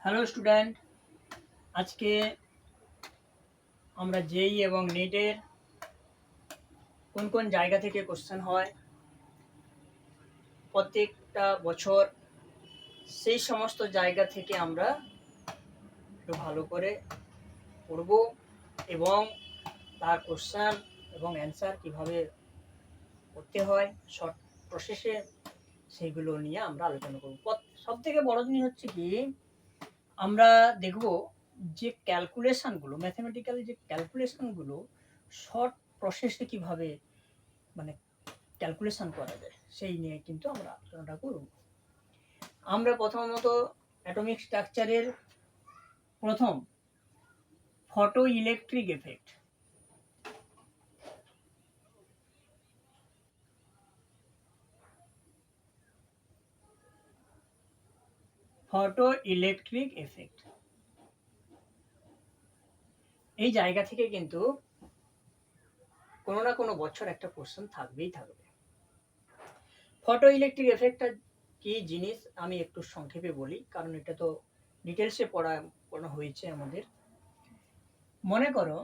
Hello student, আজকে আমরা জেই এবং নেটের কোন কোন জায়গা থেকে কোশ্চেন হয় প্রত্যেকটা বছর সেই সমস্ত জায়গা থেকে আমরা একটু ভালো করে পড়ব এবং তার কোশ্চেন এবং অ্যান্সার কিভাবে করতে হয় শর্ট প্রসেসে সেইগুলো নিয়ে আমরা আলোচনা করব। সব থেকে বড় জিনিস হচ্ছে কি, আমরা দেখব যে ক্যালকুলেশনগুলো, ম্যাথমেটিক্যাল যে ক্যালকুলেশনগুলো শর্ট প্রসেসে কিভাবে মানে ক্যালকুলেশন করা যায় সেই নিয়ে কিন্তু আমরা আলোচনাটা করব। আমরা প্রথমত অ্যাটমিক স্ট্রাকচারের প্রথম photo electric effect, photo electric effect এই জায়গা থেকে কিন্তু কোনো না কোনো বছর একটা কোশ্চেন থাকবেই থাকবে। ফটো ইলেকট্রিক এফেক্টটা কি জিনিস আমি একটু সংক্ষেপে বলি, কারণ এটা তো ডিটেলসে পড়ানো হয়েছে আমাদের। মনে করো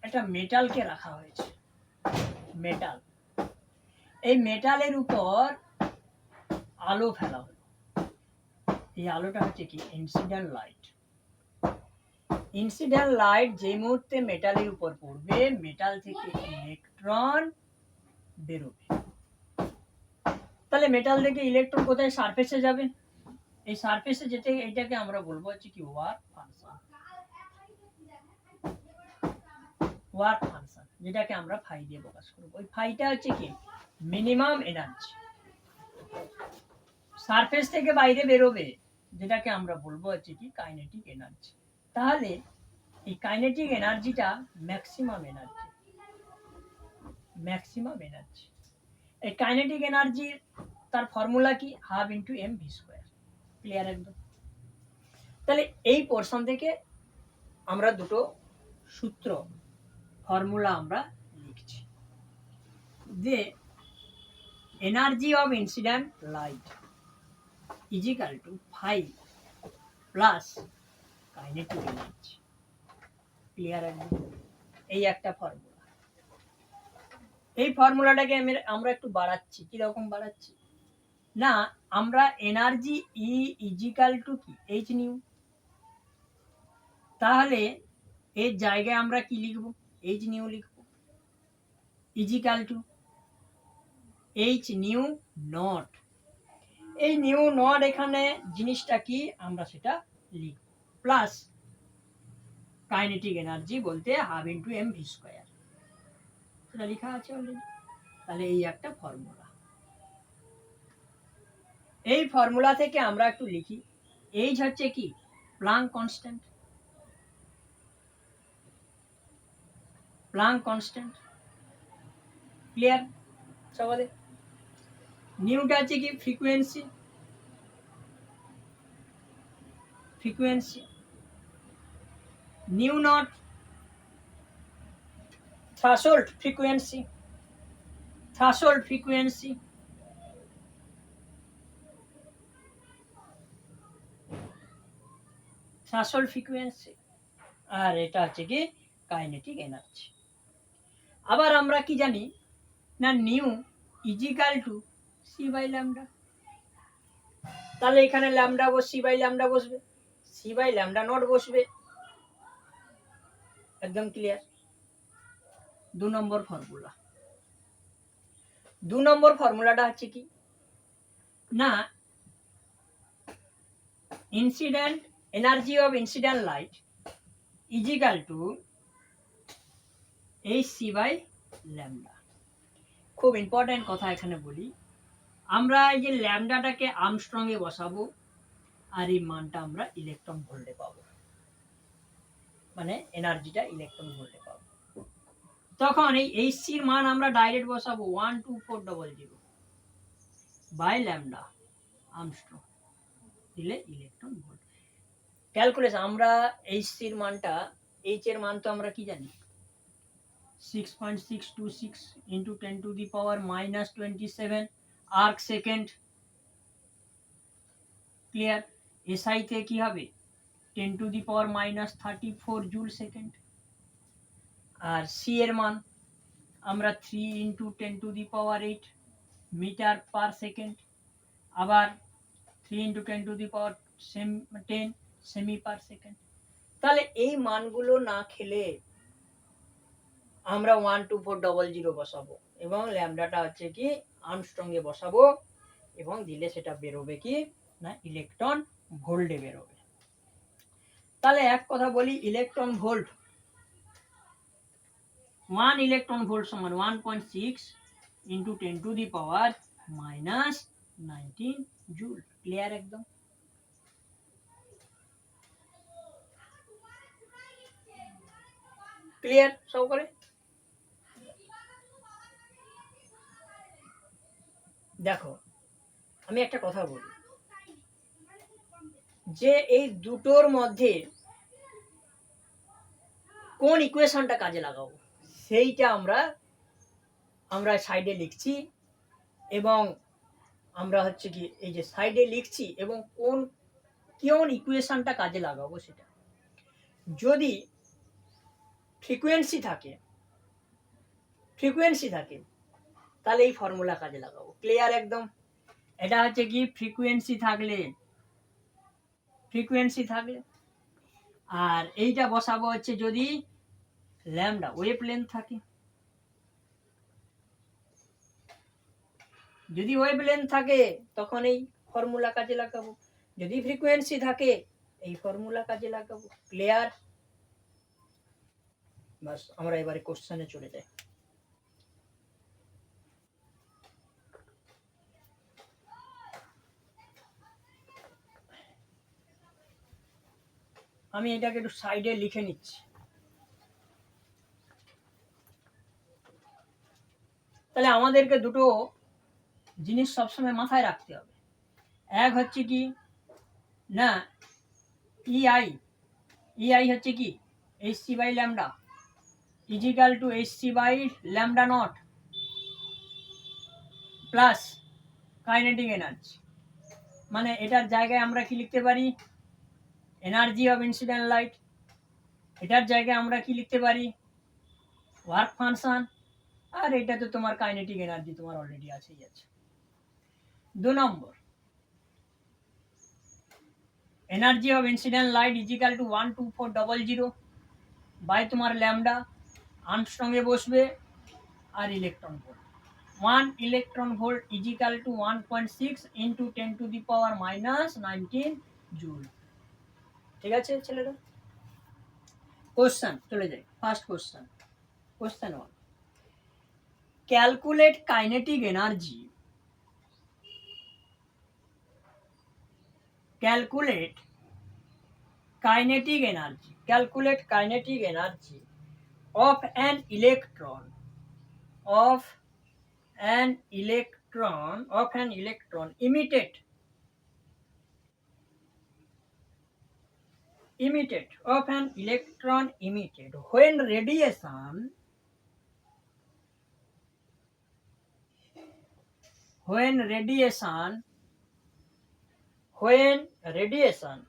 একটা মেটালকে রাখা হয়েছে, মেটাল, এই মেটালের উপর আলো ফেলা হলো। এই আলোটা হচ্ছে কি ইনসিডেন্ট লাইট। ইনসিডেন্ট লাইট যে মুহূর্তে মেটালের উপর পড়বে, মেটাল থেকে ইলেকট্রন বেরোবে। তাহলে মেটাল থেকে ইলেকট্রন কোথায়? সারফেসে যাবে। এই সারফেসে যেতে এটাকে আমরা বলবো হচ্ছে কি ওয়ার্ক ফাংশন। ওয়ার্ক ফাংশন যেটাকে আমরা ফাই দিয়ে প্রকাশ করব। ওই ফাইটা হচ্ছে কি মিনিমাম এনার্জি, সারফেস থেকে বাইরে বেরোবে, যেটাকে আমরা বলবো হচ্ছে কি কাইনেটিক এনার্জি। তাহলে এই কাইনেটিক এনার্জিটা ম্যাক্সিমাম এনার্জি। ম্যাক্সিমাম এনার্জি, এই কাইনেটিক এনার্জির তার ফর্মুলা কি? Half into M V square. Clear একদম? তাহলে এই পোর্শন থেকে আমরা দুটো সূত্র ফর্মুলা আমরা লিখছি যে energy of incident light is equal to phi plus kinetic energy. Clear একদম? এই একটা ফর্মুলা। এই ফর্মুলাটাকে আমরা একটু বাড়াচ্ছি। কিরকম বাড়াচ্ছি না, আমরা এনার্জি ই ইজিক্যাল টু কি এইচ নিউ। তাহলে এর জায়গায় আমরা কি লিখব? এইচ নিউ লিখব, is equal to H nu naught. এই নিউ নট এখানে জিনিসটা কি আমরা সেটা লিখব, প্লাস কাইনেটিক এনার্জি বলতে half into M V square, সেটা লেখা আছে অলরেডি। তাহলে এই একটা ফর্মুলা। এই ফর্মুলা থেকে আমরা একটু লিখি, এইচ হচ্ছে কি Planck constant. Planck constant clear সবাই? নিউটা হচ্ছে কি frequency, frequency nu naught threshold frequency, threshold frequency threshold frequency, আর এটা হচ্ছে কি কাইনেটিক এনার্জি। আবার আমরা কি জানি না, nu is equal to c by lambda. তাহলে এখানে ল্যামডা সি বাই ল্যামডা বসবে, সি বাই ল্যামডা নট বসবে। একদম ক্লিয়ার? 2 নম্বর ফর্মুলা। 2 নম্বর ফর্মুলাটা হচ্ছে কি না, incident energy of incident light is equal to h C by lambda. খুব ইম্পর্টেন্ট কথা এখানে বলি, আমরা এই যে ল্যামডাটাকে আর্মস্ট্রং এ বসাবো আর এই মানটা আমরা ইলেকট্রন ভোল্টে পাবো, মানে এনার্জিটা ইলেকট্রন ভোল্টে পাবো। তখন এই এইচসি এর মান আমরা ডাইরেক্ট বসাবো 12400 বাই ল্যামডা আর্মস্ট্রং, দিলে ইলেকট্রন ভোল্ট। ক্যালকুলেশন আমরা এইচসি এর মানটা, এইচ এর মান তো আমরা কি জানি 6.626 × 10⁻⁻27 আর্ক সেকেন্ড। ক্লিয়ার। এসআইতে কি হবে 10⁻⁻34 জুল সেকেন্ড। আর সি এর মান আমরা 3 × 10⁸ মিটার পার সেকেন্ড, আবার 3 × 10⁻10 সেমি পার সেকেন্ড। তাহলে এই মানগুলো না খেলে আমরা 12400 বসাবো এবং ল্যামডাটা হচ্ছে কি আর্মস্ট্রংয়ে বসাবো এবং দিলে সেটা বেরোবে কি না ইলেকট্রন ভোল্টে বেরোবে। তাহলে এক কথা বলি, ইলেকট্রন ভোল্ট 1 ইলেকট্রন ভোল্ট সমান 1.6 × 10⁻⁻19 জুল। ক্লিয়ার একদম। ক্লিয়ার সকলে? দেখো আমি একটা কথা বলি, যে এই দুটোর মধ্যে কোন ইকুয়েশনটা কাজে লাগাবো সেইটা আমরা সাইডে লিখছি এবং আমরা হচ্ছে কি এই যে সাইডে লিখছি এবং কোন ইকুয়েশনটা কাজে লাগাবো সেটা। যদি ফ্রিকোয়েন্সি থাকে তাহলে এই ফর্মুলা কাজে লাগাবো। ক্লিয়ার একদম? এটা হচ্ছে কি ফ্রিকোয়েন্সি থাকলে আর এইটা বসাবো হচ্ছে যদি ল্যামডা ওয়েভ লেন্থ থাকে। যদি ওয়েভ লেন্থ থাকে তখন এই ফর্মুলা কাজে লাগাবো, যদি ফ্রিকোয়েন্সি থাকে এই ফর্মুলা কাজে লাগাবো। ক্লিয়ার? বাস আমরা এবারে কোশ্চেনে চলে যাই। আমি এটাকে একটু সাইডে লিখে নিচ্ছি। তাহলে আমাদেরকে দুটো জিনিস সবসময় মাথায় রাখতে হবে। এক হচ্ছে কি না ইআই হচ্ছে কি hc/λ is equal to hc/λ0 plus kinetic energy. মানে এটার জায়গায় আমরা কি লিখতে পারি এনার্জি অফ ইনসিডেন্ট লাইট, এটার জায়গায় আমরা কি লিখতে পারি ওয়ার্ক ফাংশন, আর এটা তো তোমার কাইনেটিক এনার্জি তোমার অলরেডি আছেই আছে। 2 number energy of incident light is equal to 12400 by তোমার ল্যামডা, আর্মস্ট্রংয়ে বসবে আর electron volt. 1 electron volt is equal to 1.6 × 10⁻⁻19 joule. ঠিক আছে ছেলেরা? কোশ্চেন চলে যাই। First question 1, calculate kinetic energy calculate kinetic energy of an electron emitted when radiation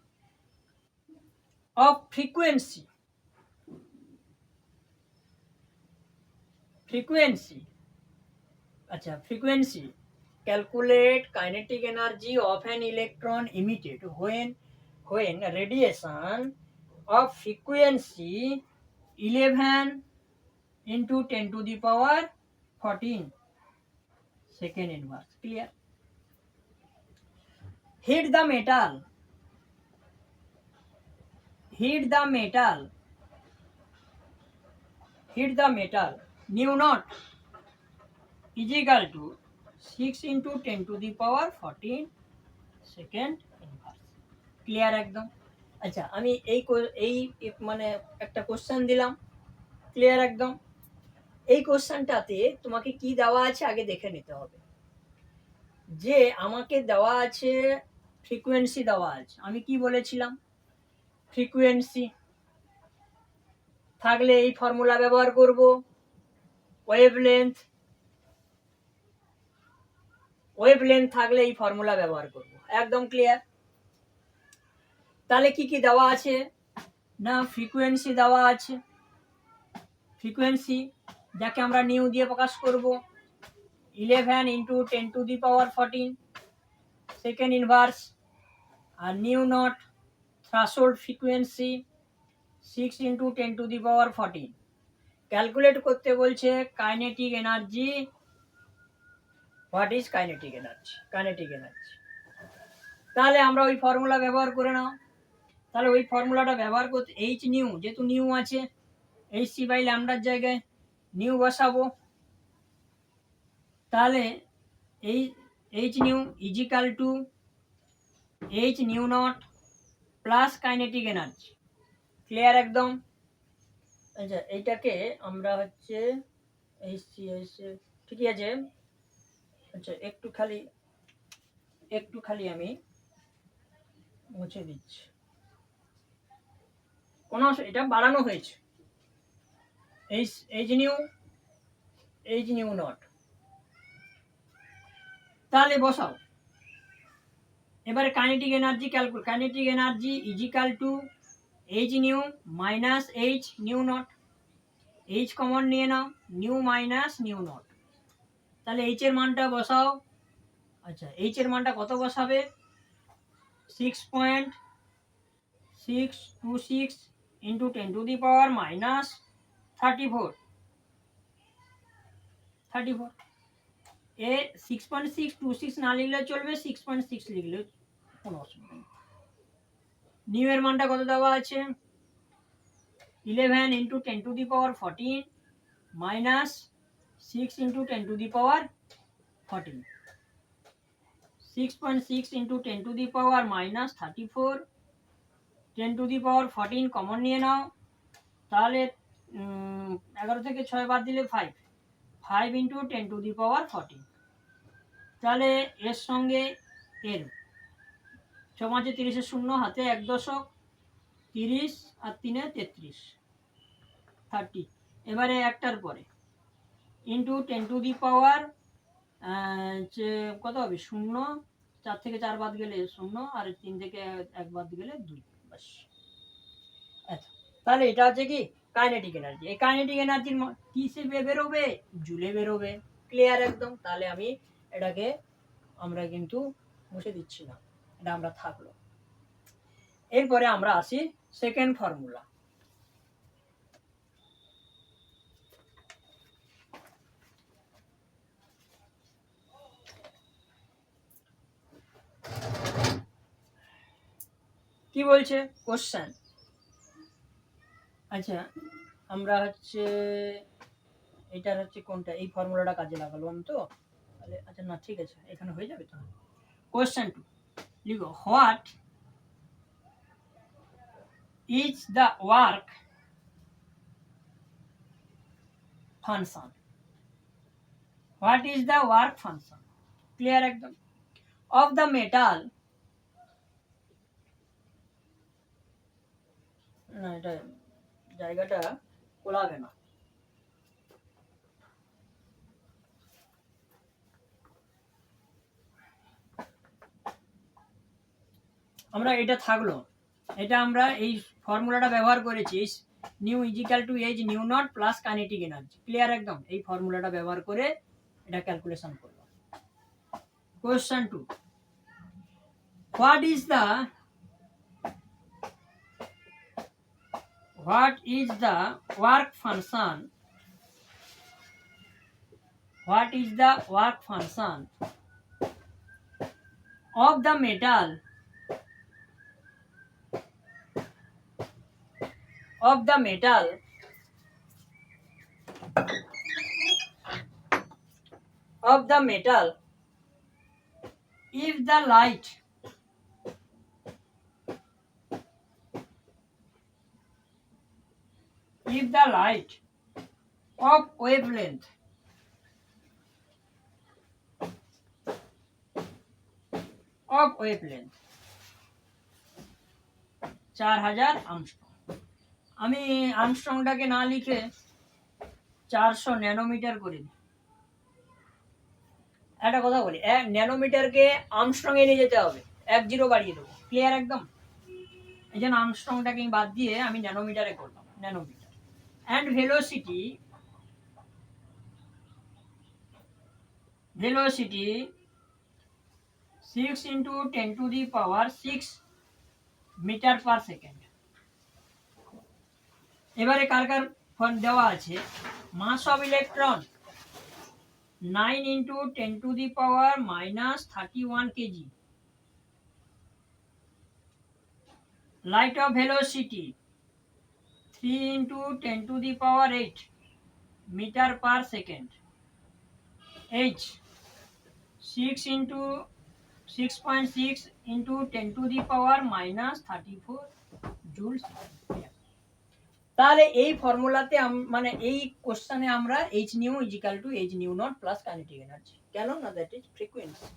of frequency calculate kinetic energy of an electron emitted when radiation of frequency 11 × 10⁻14 second inverse. Clear? Hit the metal nu naught is equal to 6 × 10⁻14 second inverse. Clear একদম? আচ্ছা আমি এই মানে একটা question দিলাম। Clear একদম? এই কোশ্চেনটাতে তোমাকে কি দেওয়া আছে আগে দেখে নিতে হবে। যে আমাকে দেওয়া আছে ফ্রিকোয়েন্সি দেওয়া আছে। আমি কি বলেছিলাম ফ্রিকোয়েন্সি থাকলে এই ফর্মুলা ব্যবহার করব, ওয়েভলেন্থ থাকলে এই ফর্মুলা ব্যবহার করব। একদম ক্লিয়ার? তাহলে কি কি দেওয়া আছে না, ফ্রিকোয়েন্সি দেওয়া আছে, ফ্রিকোয়েন্সি যাকে আমরা নিউ দিয়ে প্রকাশ করব 11 ইন্টু 10⁻14 সেকেন্ড ইনভার্স, আর nu naught threshold frequency 6 into 10⁻14। Calculate করতে বলছে kinetic energy, what is kinetic energy, kinetic energy. তাহলে আমরা ওই ফর্মুলা ব্যবহার করে নাও। তাহলে ওই ফর্মুলাটা ব্যবহার করতে এইচ নিউ, যেহেতু নিউ আছে এইচ সি বাই ল্যামডার জায়গায় নিউ বসাবো। তাহলে এই h nu is equal to H nu naught plus kinetic energy. Clear একদম? আচ্ছা এইটাকে আমরা হচ্ছে এইচ সি ঠিকই আছে। আচ্ছা একটু খালি আমি মুছে দিচ্ছি, কোনো এটা বাড়ানো হয়েছে এইচ নিউ নট। তাহলে বসাও এবারে kinetic energy calculate. Kinetic energy is equal to H nu minus h nu naught, h common নিয়ে নাও, নিউ মাইনাস নিউ নট। তাহলে এইচ এর মানটা বসাও। আচ্ছা এইচ এর মানটা কত বসাবে, 6.626 ইন্টু 10⁻−34। এ 6.626 না লিখলে চলবে, 6.6 লিখলে কোনো অসুবিধা নেই। নিউ এর মানটা কত দেওয়া আছে, 11 into 10⁻14 minus 6 into 10⁻14, 6.6 into 10⁻−34, 10⁻14 common নিয়ে নাও। তাহলে 11 থেকে 6 বাদ দিলে 5 ইন্টু 10⁻14। তাহলে এর সঙ্গে এর 6×5 30 শূন্য, হাতে 1 দশক 30 আর 3 33 30। এবারে একটার পরে ইন্টু 10⁻, কত হবে, 0, 4 থেকে 4 বাদ গেলে 0, আর 3 থেকে 1 বাদ গেলে 2। বাস। আচ্ছা তাহলে এটা হচ্ছে কি কাইনেটিক এনার্জি। এই কাইনেটিক এনার্জির কিসে বেরোবে, জুলে বেরোবে। ক্লিয়ার একদম? তাহলে আমি এটাকে আমরা কিন্তু মুছে দিচ্ছি না, এটা আমরা থাকলো। এরপরে আমরা আসি সেকেন্ড ফর্মুলা। কি বলছে কোশ্চেন? আচ্ছা আমরা হচ্ছে এটার হচ্ছে কোনটা, এই ফর্মুলাটা কাজে লাগালাম তো, তাহলে আচ্ছা না ঠিক আছে, এখানে হয়ে যাবে। তাহলে কোশ্চেন 2 লিখো, what is the work function, what is the work function. Clear একদম? অফ দ্য মেটাল, না এটা জায়গাটা কোলাবে না, আমরা এটা থাকলো, এটা আমরা এই ফর্মুলাটা ব্যবহার করেছি, nu is equal to H nu naught plus kinetic energy. Clear একদম? এই ফর্মুলাটা ব্যবহার করে এটা ক্যালকুলেশন করলাম। Question 2, what is the work function, what is the work function of the metal, of the metal of the metal if the light of wavelength of wavelength 4000 Armstrong. আমি আর্মস্ট্রংটাকে না লিখে 400 ন্যানোমিটার করে দিই। একটা কথা বলি, 1 ন্যানোমিটারকে আর্মস্ট্রং এ নিয়ে যেতে হবে, 1 0 বাড়িয়ে দেবো। ক্লিয়ার একদম? এই জন্য আর্মস্ট্রংটাকে বাদ দিয়ে আমি ন্যানোমিটারে করলাম, nanometre. And velocity 6 into 10 to the power 6 metre per second. এবারে কার কার দেওয়া আছে, mass of electron 9 into 10 to the power -31 kg, light of velocity 3 into 10 to the power 8 meter per second, h 6 into 6.6 into 10 to the power -34 joules। তাহলে এই ফর্মুলাতে মানে এই কোশ্চেনে আমরা h nu is equal to h nu naught plus kinetic energy, কেন না that is frequency.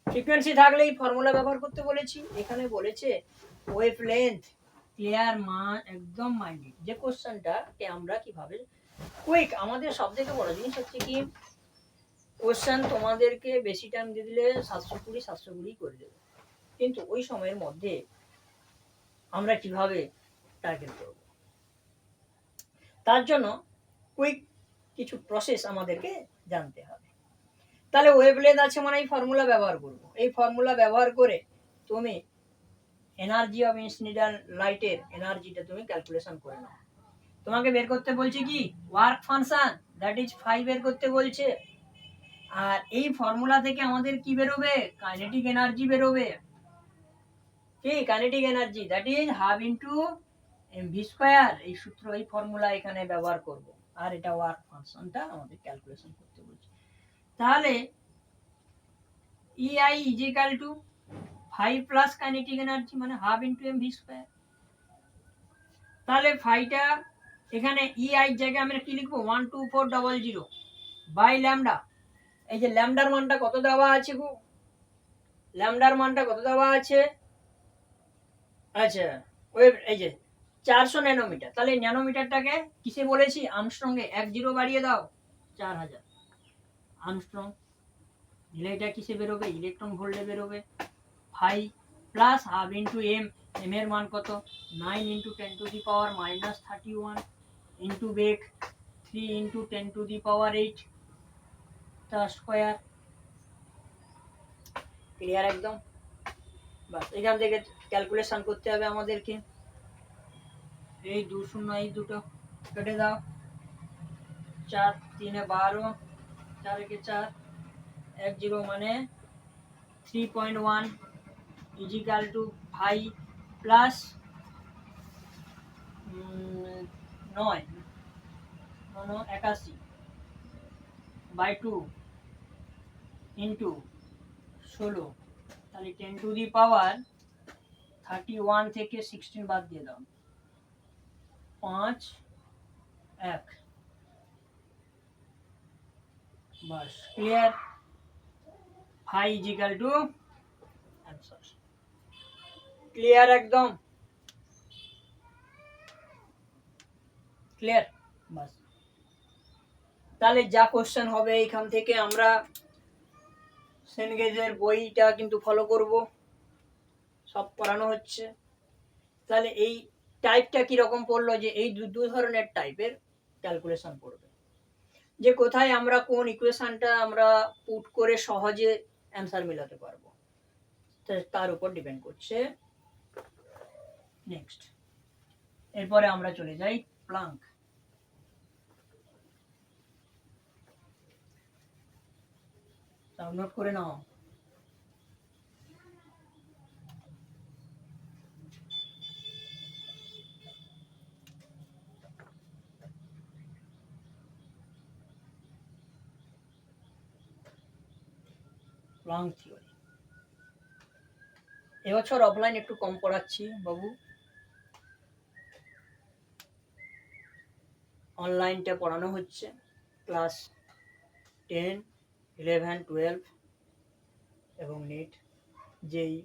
Frequency থাকলে এই ফর্মুলা ব্যবহার করতে বলেছি। এখানে বলেছে ওয়েভ লেন্থ, ক্লিয়ার, একদম মাইন্ডেড। যে কোশ্চেনটাকে আমরা কিভাবে কুইক, আমাদের সবথেকে বড় জিনিস হচ্ছে কি কোশ্চেন তোমাদেরকে বেশি টাইম দিয়ে দিলে 720 করে দেবে, কিন্তু ওই সময়ের মধ্যে আমরা কিভাবে টার্গেট করব, তার জন্য কুইক কিছু প্রসেস আমাদেরকে জানতে হবে। তাহলে ওয়েভলেন্থ আছে মানে এই ফর্মুলা ব্যবহার করব। এই ফর্মুলা ব্যবহার করে তুমি এনার্জি অফ ইনসিডেন্ট লাইটের এনার্জিটা তুমি ক্যালকুলেশন করে নাও। তোমাকে বের করতে বলছে কি ওয়ার্ক ফাংশন, দ্যাট ইজ 5 বের করতে বলছে। আর এই ফর্মুলা থেকে আমাদের কি বেরোবে, কাইনেটিক এনার্জি বেরোবে। কি kinetic energy, that is half into MV square. এই সূত্র, এই ফর্মুলা এখানে ব্যবহার করব। আর এটা ওয়ার্ক ফাংশনটা আমাদের ক্যালকুলেশন করতে বলছে। তাহলে EI is equal to 5 plus kinetic energy মানে হাফ ইনটু এমভি স্কয়ার। তাহলে ফাইটা এখানে EI জায়গায় আমরা কি লিখবো, 12400 বাই ল্যামডা। এই যে ল্যামডার মানটা কত দেওয়া আছে গো, ল্যামডার মানটা কত দেওয়া আছে, আচ্ছা ওই এই যে 400 ন্যানোমিটার। তাহলে ন্যানোমিটারটাকে কিসে বলেছি, আর্মস্ট্রং এ 10 বাড়িয়ে দাও 4000 আর্মস্ট্রং, দিলে এটা কিসে বেরোবে, ইলেকট্রন ভোল্টে বেরোবে। 5 plus half into M, M এর মান কত 9 into 10 to the power -31 into বেগ 3 ইন্টু 10 টু দি পাওয়ার 8 তার স্কয়ার। ক্লিয়ার একদম? বাস এখান থেকে ক্যালকুলেশন করতে হবে আমাদেরকে। এই 2 শূন্য এই দুটো কেটে দাও, 4 3 12 4 1 4 1 0 মানে 3.1 is equal to 5 plus 9 81 by 2 into 16। তাহলে 10 টু দি পাওয়ার 31 থেকে 16 বাদ দিয়ে দাও, 5 1 বাস। Clear? 5 equal to answer. Clear একদম? ক্লিয়ার? বাস তাহলে যা কোশ্চেন হবে এখান থেকে আমরা সেনগেজের বইটা কিন্তু ফলো করব, সব পড়ানো হচ্ছে। তাহলে এই টাইপটা কি রকম পড়লো, যে এই দু ধরনের টাইপের ক্যালকুলেশন পড়বে, যে কোথায় আমরা কোন ইকুয়েশনটা আমরা পুট করে সহজে অ্যান্সার মেলাতে পারবো, তার উপর ডিপেন্ড করছে। নেক্সট, এরপরে আমরা চলে যাই প্লাঙ্ক। নোট করে নাও। প্লাঙ্ক থিওরি এবছর অফলাইন একটু কম পড়াচ্ছি বাবু, অনলাইনটা পড়ানো হচ্ছে। ক্লাস 10 11 12 এবং নেট যেই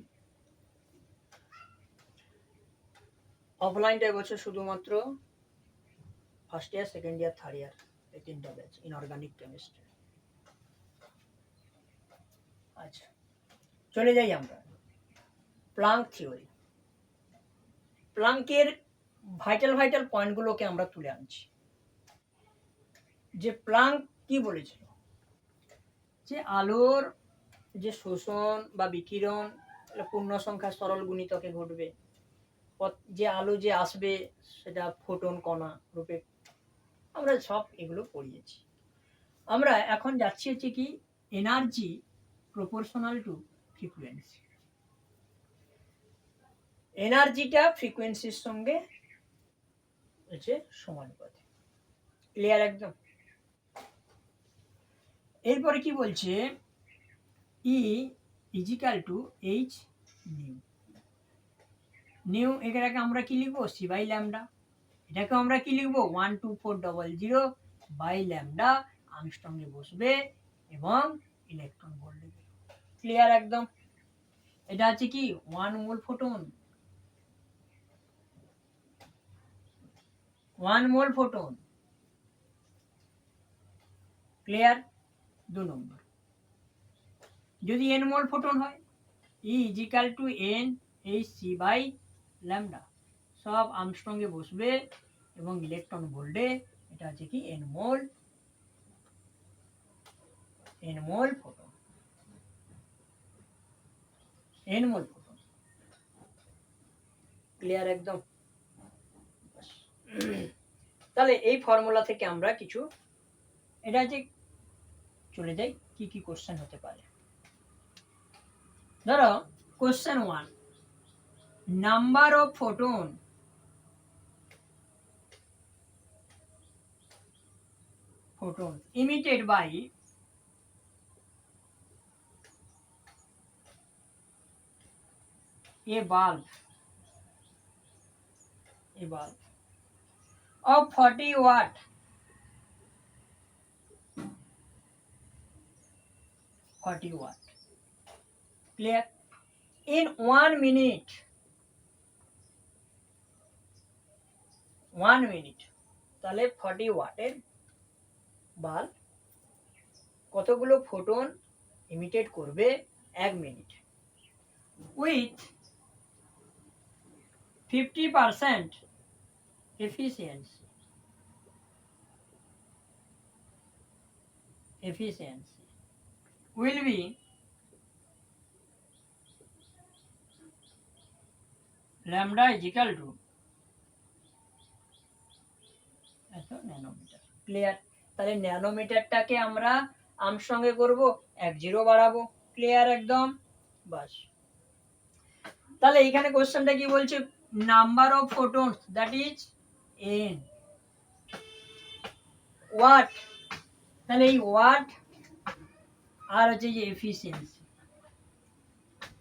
অফলাইনটা এবছর শুধুমাত্র first year, second year, third year, এই তিনটা ব্যাচ ইনঅর্গানিক কেমিস্ট্রি। আচ্ছা চলে যাই আমরা প্লাঙ্ক থিওরি। প্লাঙ্কের ভাইটাল পয়েন্টগুলোকে আমরা তুলে আনছি। যে প্লাঙ্ক কি বলেছিল, যে আলোর যে শোষণ বা বিকিরণ পূর্ণ সংখ্যা সরল গুণিতকে ঘটবে, যে আলো যে আসবে সেটা ফোটন কণা রূপে, আমরা সব এগুলো পড়িয়েছি। আমরা এখন যাচ্ছি হচ্ছে কি এনার্জি প্রপোর্শনাল টু ফ্রিকোয়েন্সি। এনার্জিটা ফ্রিকোয়েন্সির সঙ্গে হচ্ছে সমানুপাতিক। ক্লিয়ার একদম? এরপরে কি বলছে, E is equal to H nu. Nu এটাকে আমরা কি লিখবো, সি বাই ল্যামডা। এটাকে আমরা কি লিখবো, 12400 বাই ল্যামডা আর্মস্ট্রংয়ে বসবে এবং ইলেকট্রন ভোল্ট দেবে। ক্লিয়ার একদম? এটা আছে কি 1 mole photon, 1 mole photon. Clear? 2 number, যদি n মোল ফোটন হয়, E is equal to n H C by lambda, সব আর্মস্ট্রংয়ে বসবে এবং ইলেকট্রন ভোল্টে এটা আছে কি n mole photon, n mole photon. Clear একদম? তাহলে এই ফর্মুলা থেকে আমরা কিছু, এটা যে চলে যাই কি কি কোশ্চেন হতে পারে। ধরো question 1, number of photon emitted by a bulb of 40 watt clear in 1 minute, 1 minute। তাহলে 40 ওয়াটের বাল্ব কতগুলো ফোটন ইমিটেট করবে 1 minute, with 50% efficiency will be lambda is equal to nanometre. Clear? তাহলে ন্যানোমিটারটাকে আমরা আর্মস্ট্রংয়ে করব, 10 বাড়াবো। ক্লিয়ার একদম? বাস। তাহলে এখানে কোশ্চেনটা কি বলছে, number of photons that is n watt. তাহলে এই ওয়াট আর হচ্ছে যে এফিসিয়েন্সি,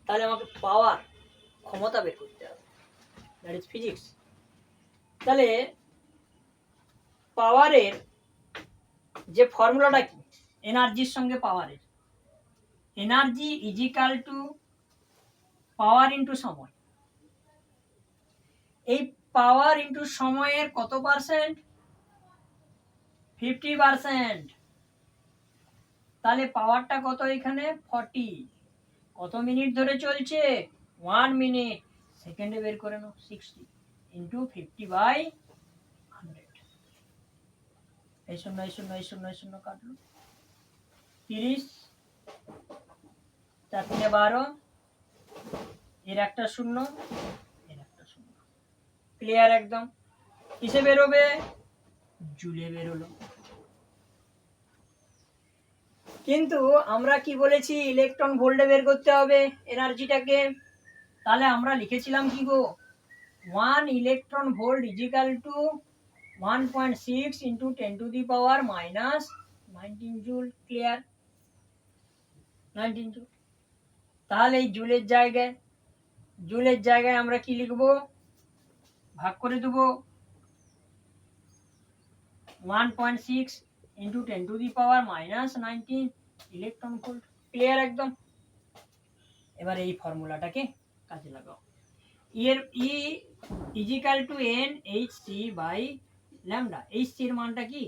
তাহলে আমাকে পাওয়ার ক্ষমতা বের করতে হবে, দ্যাট ইজ ফিজিক্স। তাহলে পাওয়ারের যে ফর্মুলাটা কি, এনার্জির সঙ্গে পাওয়ারের, energy is equal to power into সময়। এই পাওয়ার ইন্টু সময়ের কত পার্সেন্ট, 50%। তাহলে পাওয়ারটা কত এখানে 40, কত মিনিট ধরে চলছে 1 মিনিট, সেকেন্ডে বের করে নাও 60 ইন্টু 50/100। এই শূন্য কাটলো, 30, 4 × 12, এর একটা শূন্য, এর একটা শূন্য। ক্লিয়ার একদম? কিসে বেরোবে, জুলে বেরোলো। কিন্তু আমরা কি বলেছি, ইলেকট্রন ভোল্টে বের করতে হবে এনার্জিটাকে। তাহলে আমরা লিখেছিলাম কি গো, 1 electron volt is equal to 1.6 into 10⁻⁻19 joule. Clear? 19 joule. তাহলে এই জুলের জায়গায় আমরা কি লিখবো, ভাগ করে দেবো 1.6 ইন্টু 10⁻⁻19 ইলেকট্রন ভোল্ট। ক্লিয়ার একদম? এবার এই ফর্মুলাটাকে কাজে লাগাও। এর E is equal to n H C by lambda. H C এর মানটা কি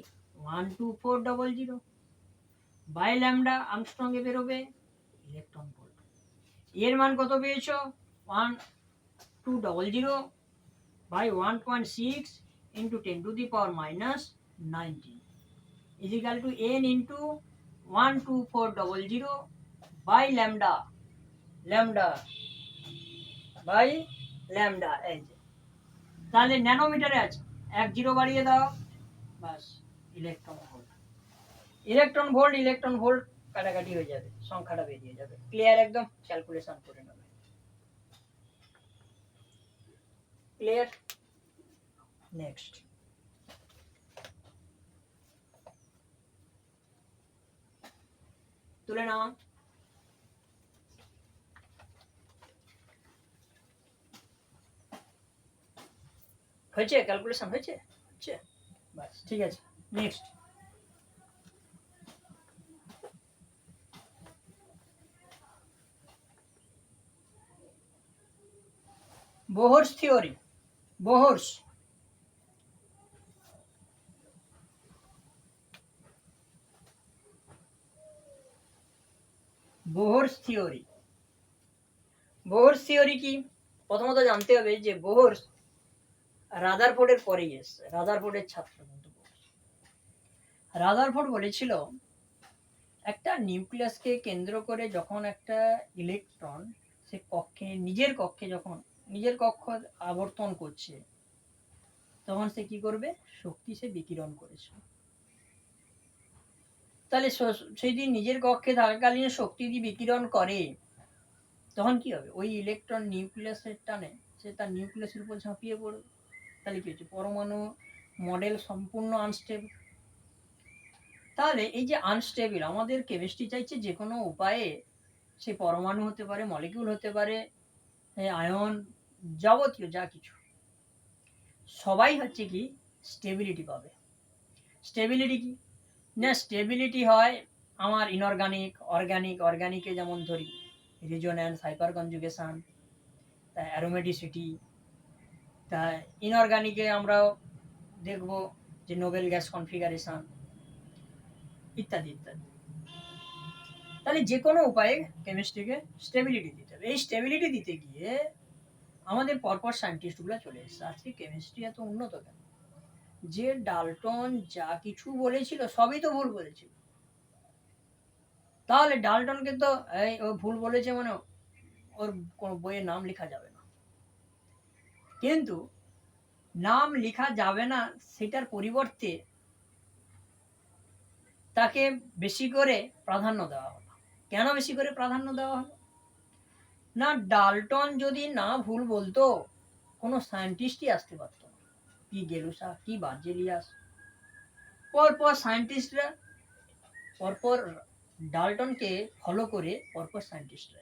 12400 বাই ল্যামডা আর্মস্ট্রংয়ে বেরোবে ইলেকট্রন ভোল্ট। এর মান কত পেয়েছো, 1200 by 1.6 into 10 to the power minus 19 is equal to n into 12400 by lambda by lambda এই যে তাহলে ন্যানোমিটারে আছে 10 বাড়িয়ে দাও বাস ইলেকট্রন ভোল্ট কাটাকাটি হয়ে যাবে সংখ্যাটা বেরিয়ে যাবে ক্লিয়ার একদম ক্যালকুলেশন করে নেবে ক্লিয়ার নেক্সট তুলে নাও হয়েছে ক্যালকুলেশন হয়েছে বাস ঠিক আছে next Bohr's theory. Bohr's theory. Bohr's theory কি প্রথমত জানতে হবে যে Bohr's রাদারফোর্ডের পরেই এসেছে রাদারফোর্ডের ছাত্র কিন্তু রাদারফোর্ড বলেছিল একটা নিউক্লিয়াসকে কেন্দ্র করে যখন একটা ইলেকট্রন সে কক্ষে নিজের কক্ষ আবর্তন করছে তখন সে কি করবে শক্তি সে বিকিরণ করেছে তাহলে সেই দিন নিজের কক্ষে থাকাকালীন শক্তি দিয়ে বিকিরণ করে তখন কি হবে ওই ইলেকট্রন নিউক্লিয়াসের টানে সে তার নিউক্লিয়াসের উপর ঝাঁপিয়ে পড়বে তাহলে কি হচ্ছে পরমাণু মডেল সম্পূর্ণ আনস্টেবল তাহলে এই যে আনস্টেবল আমাদের কেমিস্ট্রি চাইছে যে কোনো উপায়ে সে পরমাণু হতে পারে মলিকিউল হতে পারে আয়ন যাবতীয় যা কিছু সবাই হচ্ছে কি স্টেবিলিটি পাবে স্টেবিলিটি কি না স্টেবিলিটি হয় আমার অর্গানিকে যেমন ধরি রেজোন্যান্স হাইপার কনজুগেশন অ্যারোমেটিসিটি তা ইনঅর্গানিকে আমরাও দেখব যে নোবেল গ্যাস কনফিগারেশন ইত্যাদি ইত্যাদি তাহলে যে কোনো উপায়ে কেমিস্ট্রিকে স্টেবিলিটি দিতে হবে এই স্টেবিলিটি দিতে গিয়ে আমাদের পরপর সায়েন্টিস্টগুলো চলে এসেছে আজকে কেমিস্ট্রি এত উন্নত কেন যে ডাল্টন যা কিছু বলেছিল সবই তো ভুল বলেছিল তাহলে ডাল্টনকে তো ও ভুল বলেছে মানে ওর কোনো বইয়ের নাম লেখা যাবে না কিন্তু নাম লেখা যাবে না সেটার পরিবর্তে তাকে বেশি করে প্রাধান্য দেওয়া হলো কেন বেশি করে প্রাধান্য দেওয়া হলো না ডাল্টন যদি না ভুল বলতো কোনো সায়েন্টিস্টই আসতে পারত না কি গেলুসা কি বার্জেলিয়াস পরপর সায়েন্টিস্টরা পরপর ডাল্টনকে ফলো করে পরপর সায়েন্টিস্টরা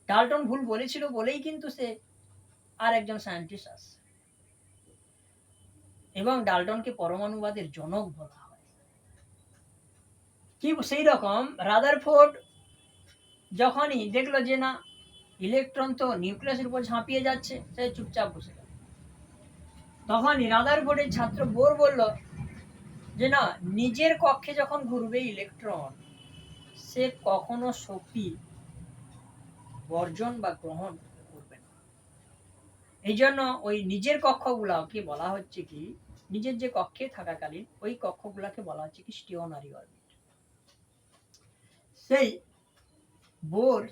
ডাল্টন ভুল বলেছিল বলেই কিন্তু সে আর একজন সায়েন্টিস্ট আসছে এবং ডাল্টনকে পরমাণুবাদের জনক বলা হয় কি সেই রকম রাদারফোর্ড যখনই দেখলো যে না ইলেকট্রন তো নিউক্লিয়াসের উপর ঝাঁপিয়ে যাচ্ছে সে চুপচাপ বসে গেল তখনই রাদারফোর্ডের ছাত্র বোর বলল যে না নিজের কক্ষে যখন ঘুরবে ইলেকট্রন সে কখনো শক্তি বর্জন বা গ্রহণ করবে না এই জন্য ওই নিজের কক্ষগুলাকে বলা হচ্ছে কি নিজের যে কক্ষে থাকাকালীন ওই কক্ষগুলাকে বলা হচ্ছে কি স্টেশনারি অরবিট সেই বোর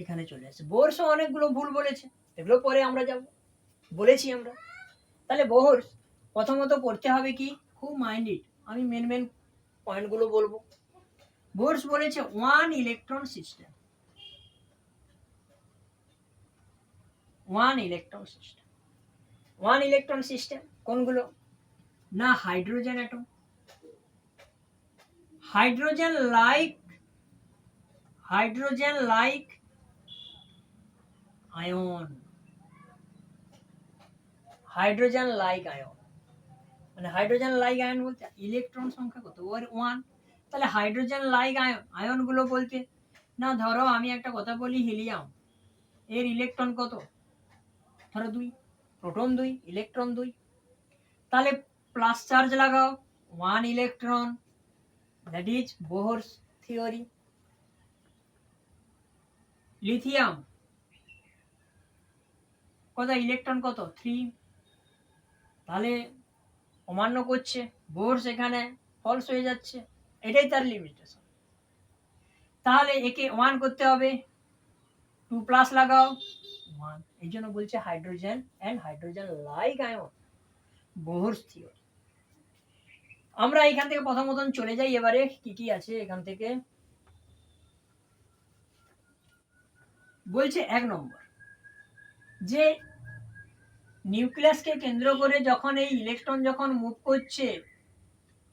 এখানে চলে আসে বোরস অনেকগুলো ভুল বলেছে এগুলো পরে আমরা যাব বলেছি আমরা তাহলে বোরস প্রথমত পড়তে হবে কি খুব মাইন্ডেড আমি মেন পয়েন্টগুলো বলবো বোরস বলেছে ওয়ান ইলেকট্রন সিস্টেম কোনগুলো না hydrogen atom hydrogen like ion মানে হাইড্রোজেন লাইক আয়ন বলতে ইলেকট্রন সংখ্যা কত ওর 1 তাহলে হাইড্রোজেন লাইক আয়ন গুলো বলতে না ধরো আমি একটা কথা বলি হিলিয়াম এর ইলেকট্রন কত ধরো 2 প্রোটন 2 ইলেকট্রন 2 তাহলে প্লাস চার্জ লাগাও 1 electron that is Bohr's theory lithium কত ইলেকট্রন কত 3, তাহলে অমান্য করছে, বোর সেখানে ফলস হয়ে যাচ্ছে, এটাই তার লিমিটেশন। তাহলে একে 1 করতে হবে, 2 প্লাস লাগাও 1, এই জন্য বলছে hydrogen and hydrogen like ion, Bohr's theory. আমরা এখান থেকে প্রথম মতন চলে যাই, এবারে কি কি আছে এখান থেকে। বলছে 1 নম্বর, যে নিউক্লিয়াসকে কেন্দ্র করে যখন এই ইলেকট্রন যখন মুভ করছে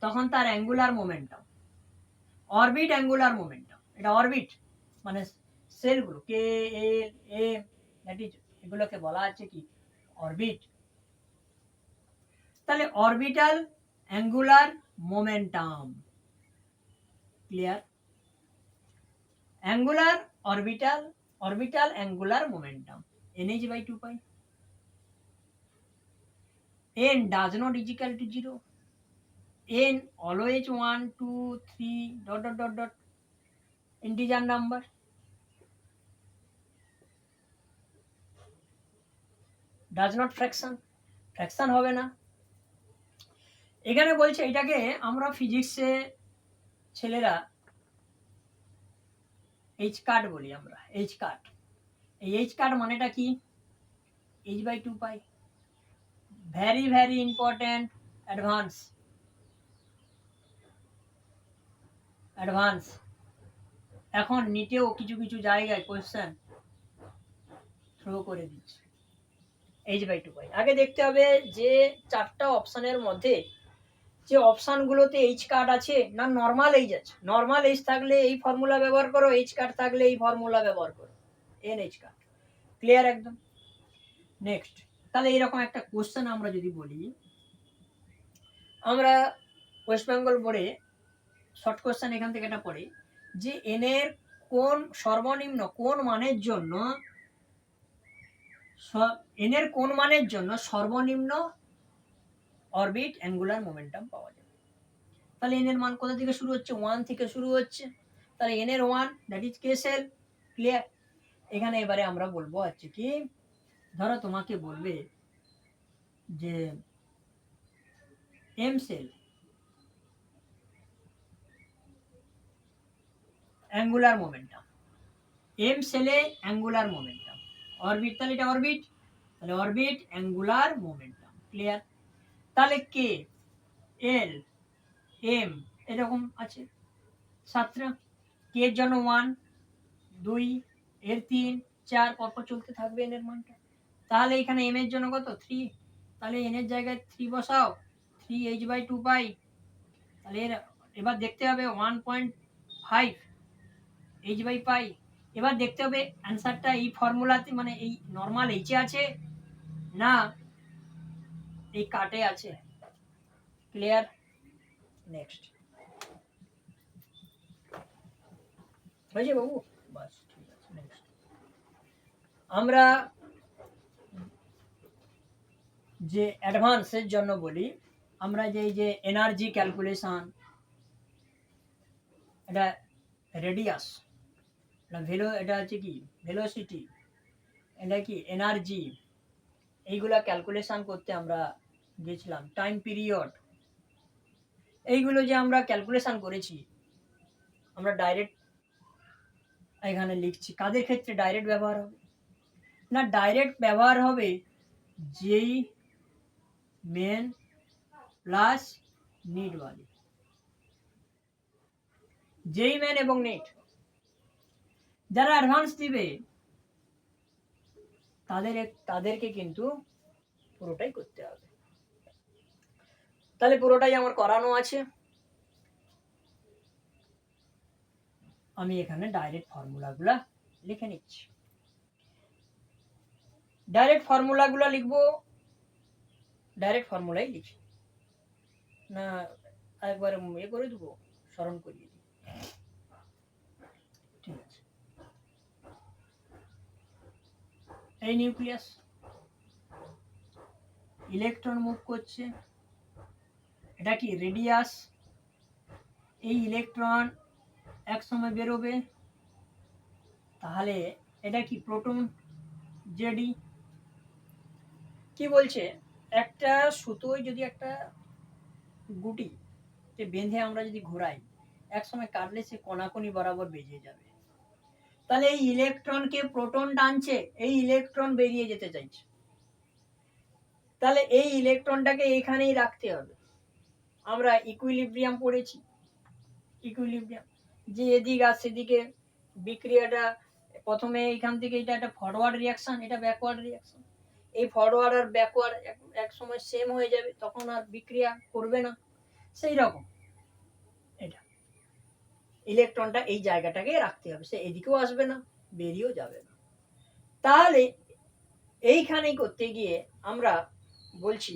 তখন তার angular momentum, orbit angular momentum, এটা অরবিট মানে সেলগুলো কে এল এম দ্যাট ইজ, এগুলোকে বলা আছে কি অরবিট। তাহলে orbital angular momentum, clear, angular orbital, orbital angular momentum nh/2 pi. n does not is equal to 0, n always 1 2 3 dot dot dot dot integer number। does not fraction, fraction হবে না। এখানে বলছে এটাকে আমরা ফিজিক্সে ছেলেরা এইচ কাট বলি, আমরা এইচ কাট। এই এইচ কাট মানেটা কি, h/2 pi, very very important, advance advance. এখন নিটেও কিছু কিছু জায়গায় কোয়েশ্চেন থ্রো করে দিচ্ছে h/2 পাই। আগে দেখতে হবে যে 4টা অপশনের মধ্যে যে অপশনগুলোতে এইচ কাট আছে না নর্মাল এইচ আছে, নর্মাল এইচ থাকলে এই ফর্মুলা ব্যবহার করো, এইচ কাট থাকলে এই ফর্মুলা ব্যবহার করো, এন এইচ কাট, ক্লিয়ার একদম। নেক্সট, তাহলে এইরকম একটা কোশ্চেন আমরা যদি বলি, আমরা ওয়েস্ট বেঙ্গল বোর্ডে শর্ট কোশ্চেন এখান থেকে এটা পড়ে যে এন এর কোন সর্বনিম্ন কোন মানের জন্য, এন এর কোন মানের জন্য সর্বনিম্ন অরবিট অ্যাঙ্গুলার মোমেন্টাম পাওয়া যাবে। তাহলে এন এর মান কোথা থেকে শুরু হচ্ছে, 1 থেকে শুরু হচ্ছে, তাহলে এন এর 1 that is K shell, clear. এখানে এবারে আমরা বলবো হচ্ছে কি, ধরো তোমাকে বলবে যে M shell angular momentum, M সেলে অ্যাঙ্গুলার মোমেন্টাম, অরবিট, তাহলে এটা অরবিট, তাহলে অরবিট অ্যাঙ্গুলার মোমেন্টাম, ক্লিয়ার। তাহলে কে এল এম এরকম আছে 7টা, কে এর জন্য 1 2 এর 3 4 পরপর চলতে থাকবে এন এর মানটা। তাহলে এখানে এম এর জন্য কত 3, তাহলে এন এর জায়গায় 3 বসাও, 3h/2 পাই। তাহলে এবার দেখতে হবে 1.5 h/পাই। এবার দেখতে হবে অ্যান্সারটা এই ফর্মুলাতে মানে এই নর্মাল এইচে আছে না এই কাটে আছে, ক্লিয়ার। নেক্সট হয়েছে বাবু, বাস ঠিক আছে। নেক্সট আমরা যে অ্যাডভান্সের জন্য বলি, আমরা যে এনার্জি ক্যালকুলেশন, এটা রেডিয়াস, এটা হচ্ছে কি ভেলোসিটি, এটা কি এনার্জি, এইগুলা ক্যালকুলেশন করতে আমরা গেছিলাম, টাইম পিরিয়ড, এইগুলো যে আমরা ক্যালকুলেশন করেছি, আমরা ডাইরেক্ট এখানে লিখছি। কাদের ক্ষেত্রে ডাইরেক্ট ব্যবহার হবে না, ডাইরেক্ট ব্যবহার হবে যেই মেন প্লাস নিট वाली, যেই মেন এবং নিট, যারা অ্যাডভান্স দিবে তাদেরকে কিন্তু পুরোটাই করতে হবে। তাহলে পুরোটাই আমার করানো আছে, আমি এখানে ডাইরেক্ট ফর্মুলাগুলো লিখে নিচ্ছি। ডাইরেক্ট ফর্মুলাগুলো লিখবো, ডাইরেক্ট ফর্মুলাই লিখি না, একবার ইয়ে করে দেবো, স্মরণ করিয়ে দিই, ঠিক আছে। এই নিউক্লিয়াস, ইলেকট্রন মুভ করছে, এটা কি রেডিয়াস, এই ইলেকট্রন এক সময় বেরোবে, তাহলে এটা কি প্রোটন জেডি, কি বলছে, একটা সুতোয় যদি একটা গুটি যে বেঁধে আমরা যদি ঘোরাই, এক সময় কাটলে সে কণাকণি বরাবর বেরিয়ে যাবে। তাহলে এই ইলেকট্রনকে প্রোটন টানছে, এই ইলেকট্রন বেরিয়ে যেতে চাইছে, তাহলে এই ইলেকট্রনটাকে এখানেই রাখতে হবে। আমরা ইকুইলিব্রিয়াম পড়েছি, ইকুইলিব্রিয়াম যে এদিক আর সেদিকে বিক্রিয়াটা, প্রথমে এখান থেকে এটা একটা ফরওয়ার্ড রিয়াকশন, এটা ব্যাকওয়ার্ড রিয়াকশন। এই ফরওয়ার্ড আর ব্যাকওয়ার্ড এক সময় সেম হয়ে যাবে, তখন আর বিক্রিয়া করবে না। সেই রকম এটা ইলেকট্রনটা এই জায়গাটাকে রাখতে হবে, সে এদিকেও আসবে না, বেরিয়েও যাবে না। তাহলে এইখানেই করতে গিয়ে আমরা বলছি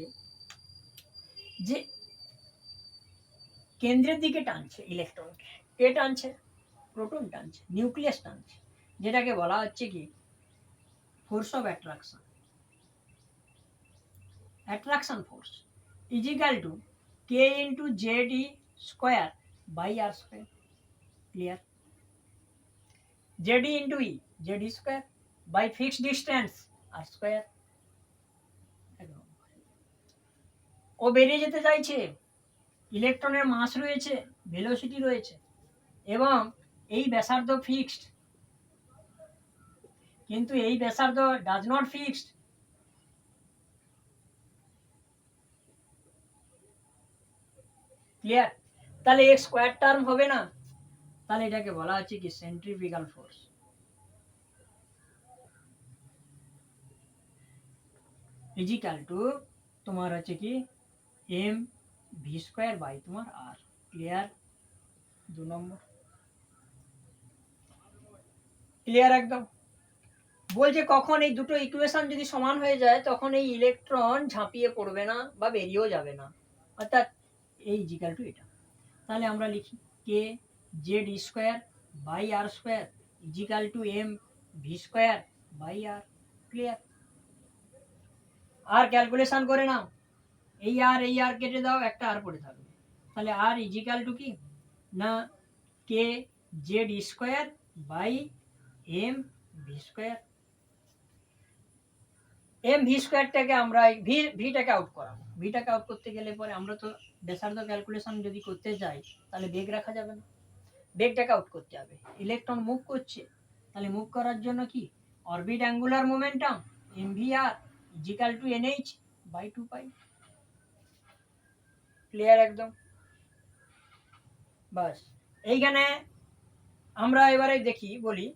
যে কেন্দ্রের দিকে টানছে ইলেকট্রনকে, কে টানছে? প্রোটন টানছে, নিউক্লিয়াস টানছে, যেটাকে বলা হচ্ছে কি force of attraction. Attraction force is equal to K into Z E square by R square. Clear? Z E into E, Z E square by fixed distance R square. ও বেরিয়ে যেতে চাইছে, ইলেকট্রনের মাস রয়েছে, ভেলোসিটি রয়েছে, এবং এই ব্যাসার্ধ ফিক্সড, কিন্তু এই ব্যাসার্ধ ডাজ নট ফিক্সড। ক্লিয়ার? তাহলে এর স্কোয়ার টার্ম হবে না, তাহলে এটাকে বলা হচ্ছে কি সেন্ট্রিফিউগাল ফোর্স। ইজিক্যাল টু তোমার হচ্ছে কি এম ভি স্কোয়ার বাই তোমার আর। ক্লিয়ার? 2 নম্বর ক্লিয়ার একদম। বলছে কখন এই দুটো ইকুয়েশন যদি সমান হয়ে যায় তখন এই ইলেকট্রন ঝাঁপিয়ে পড়বে না বা বেরিয়েও যাবে না, অর্থাৎ এই ইজিক্যাল টু এটা। তাহলে আমরা লিখি K Z square by R square equal to M V square by R. Clear? আর ক্যালকুলেশন করে নাও, এই আর কেটে দাও, একটা আর পড়ে থাকবে। তাহলে আর ইজিক্যাল টু কি না K Z square by M V square. M V স্কোয়ারটাকে আমরা ভিটাকে আউট করাবো। ভিটাকে আউট করতে গেলে পরে আমরা তো ব্যাসার্ধ ক্যালকুলেশন যদি করতে যাই তাহলে বেগ রাখা যাবে না, বেগটাকে আউট করতে হবে। ইলেকট্রন মুভ করছে, তাহলে মুভ করার জন্য কি orbit angular momentum m v r is equal to NH by 2 pi. Clear একদম? বাস এইখানে আমরা এবারে দেখি, বলি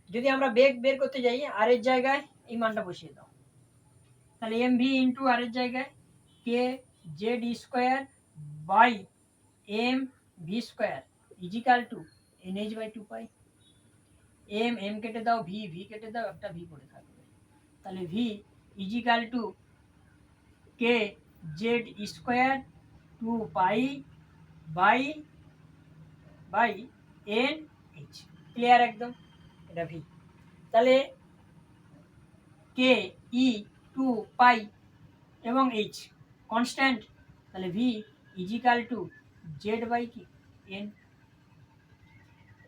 যদি আমরা বেগ বের করতে যাই আর এর জায়গায় এই মানটা বসিয়ে দাও, তাহলে এম ভি ইন্টু আর এর জায়গায় K Z square by M V square equal to NH by 2 pi. M M কেটে দাও, ভি ভি কেটে দাও, একটা ভি পড়ে থাকবে। তাহলে V equal to K Z square 2 pi by by N H. Clear একদম? এটা ভি। তাহলে কে ই 2 পাই এবং এইচ কনস্ট্যান্ট, তাহলে V equal to Z by কি এন।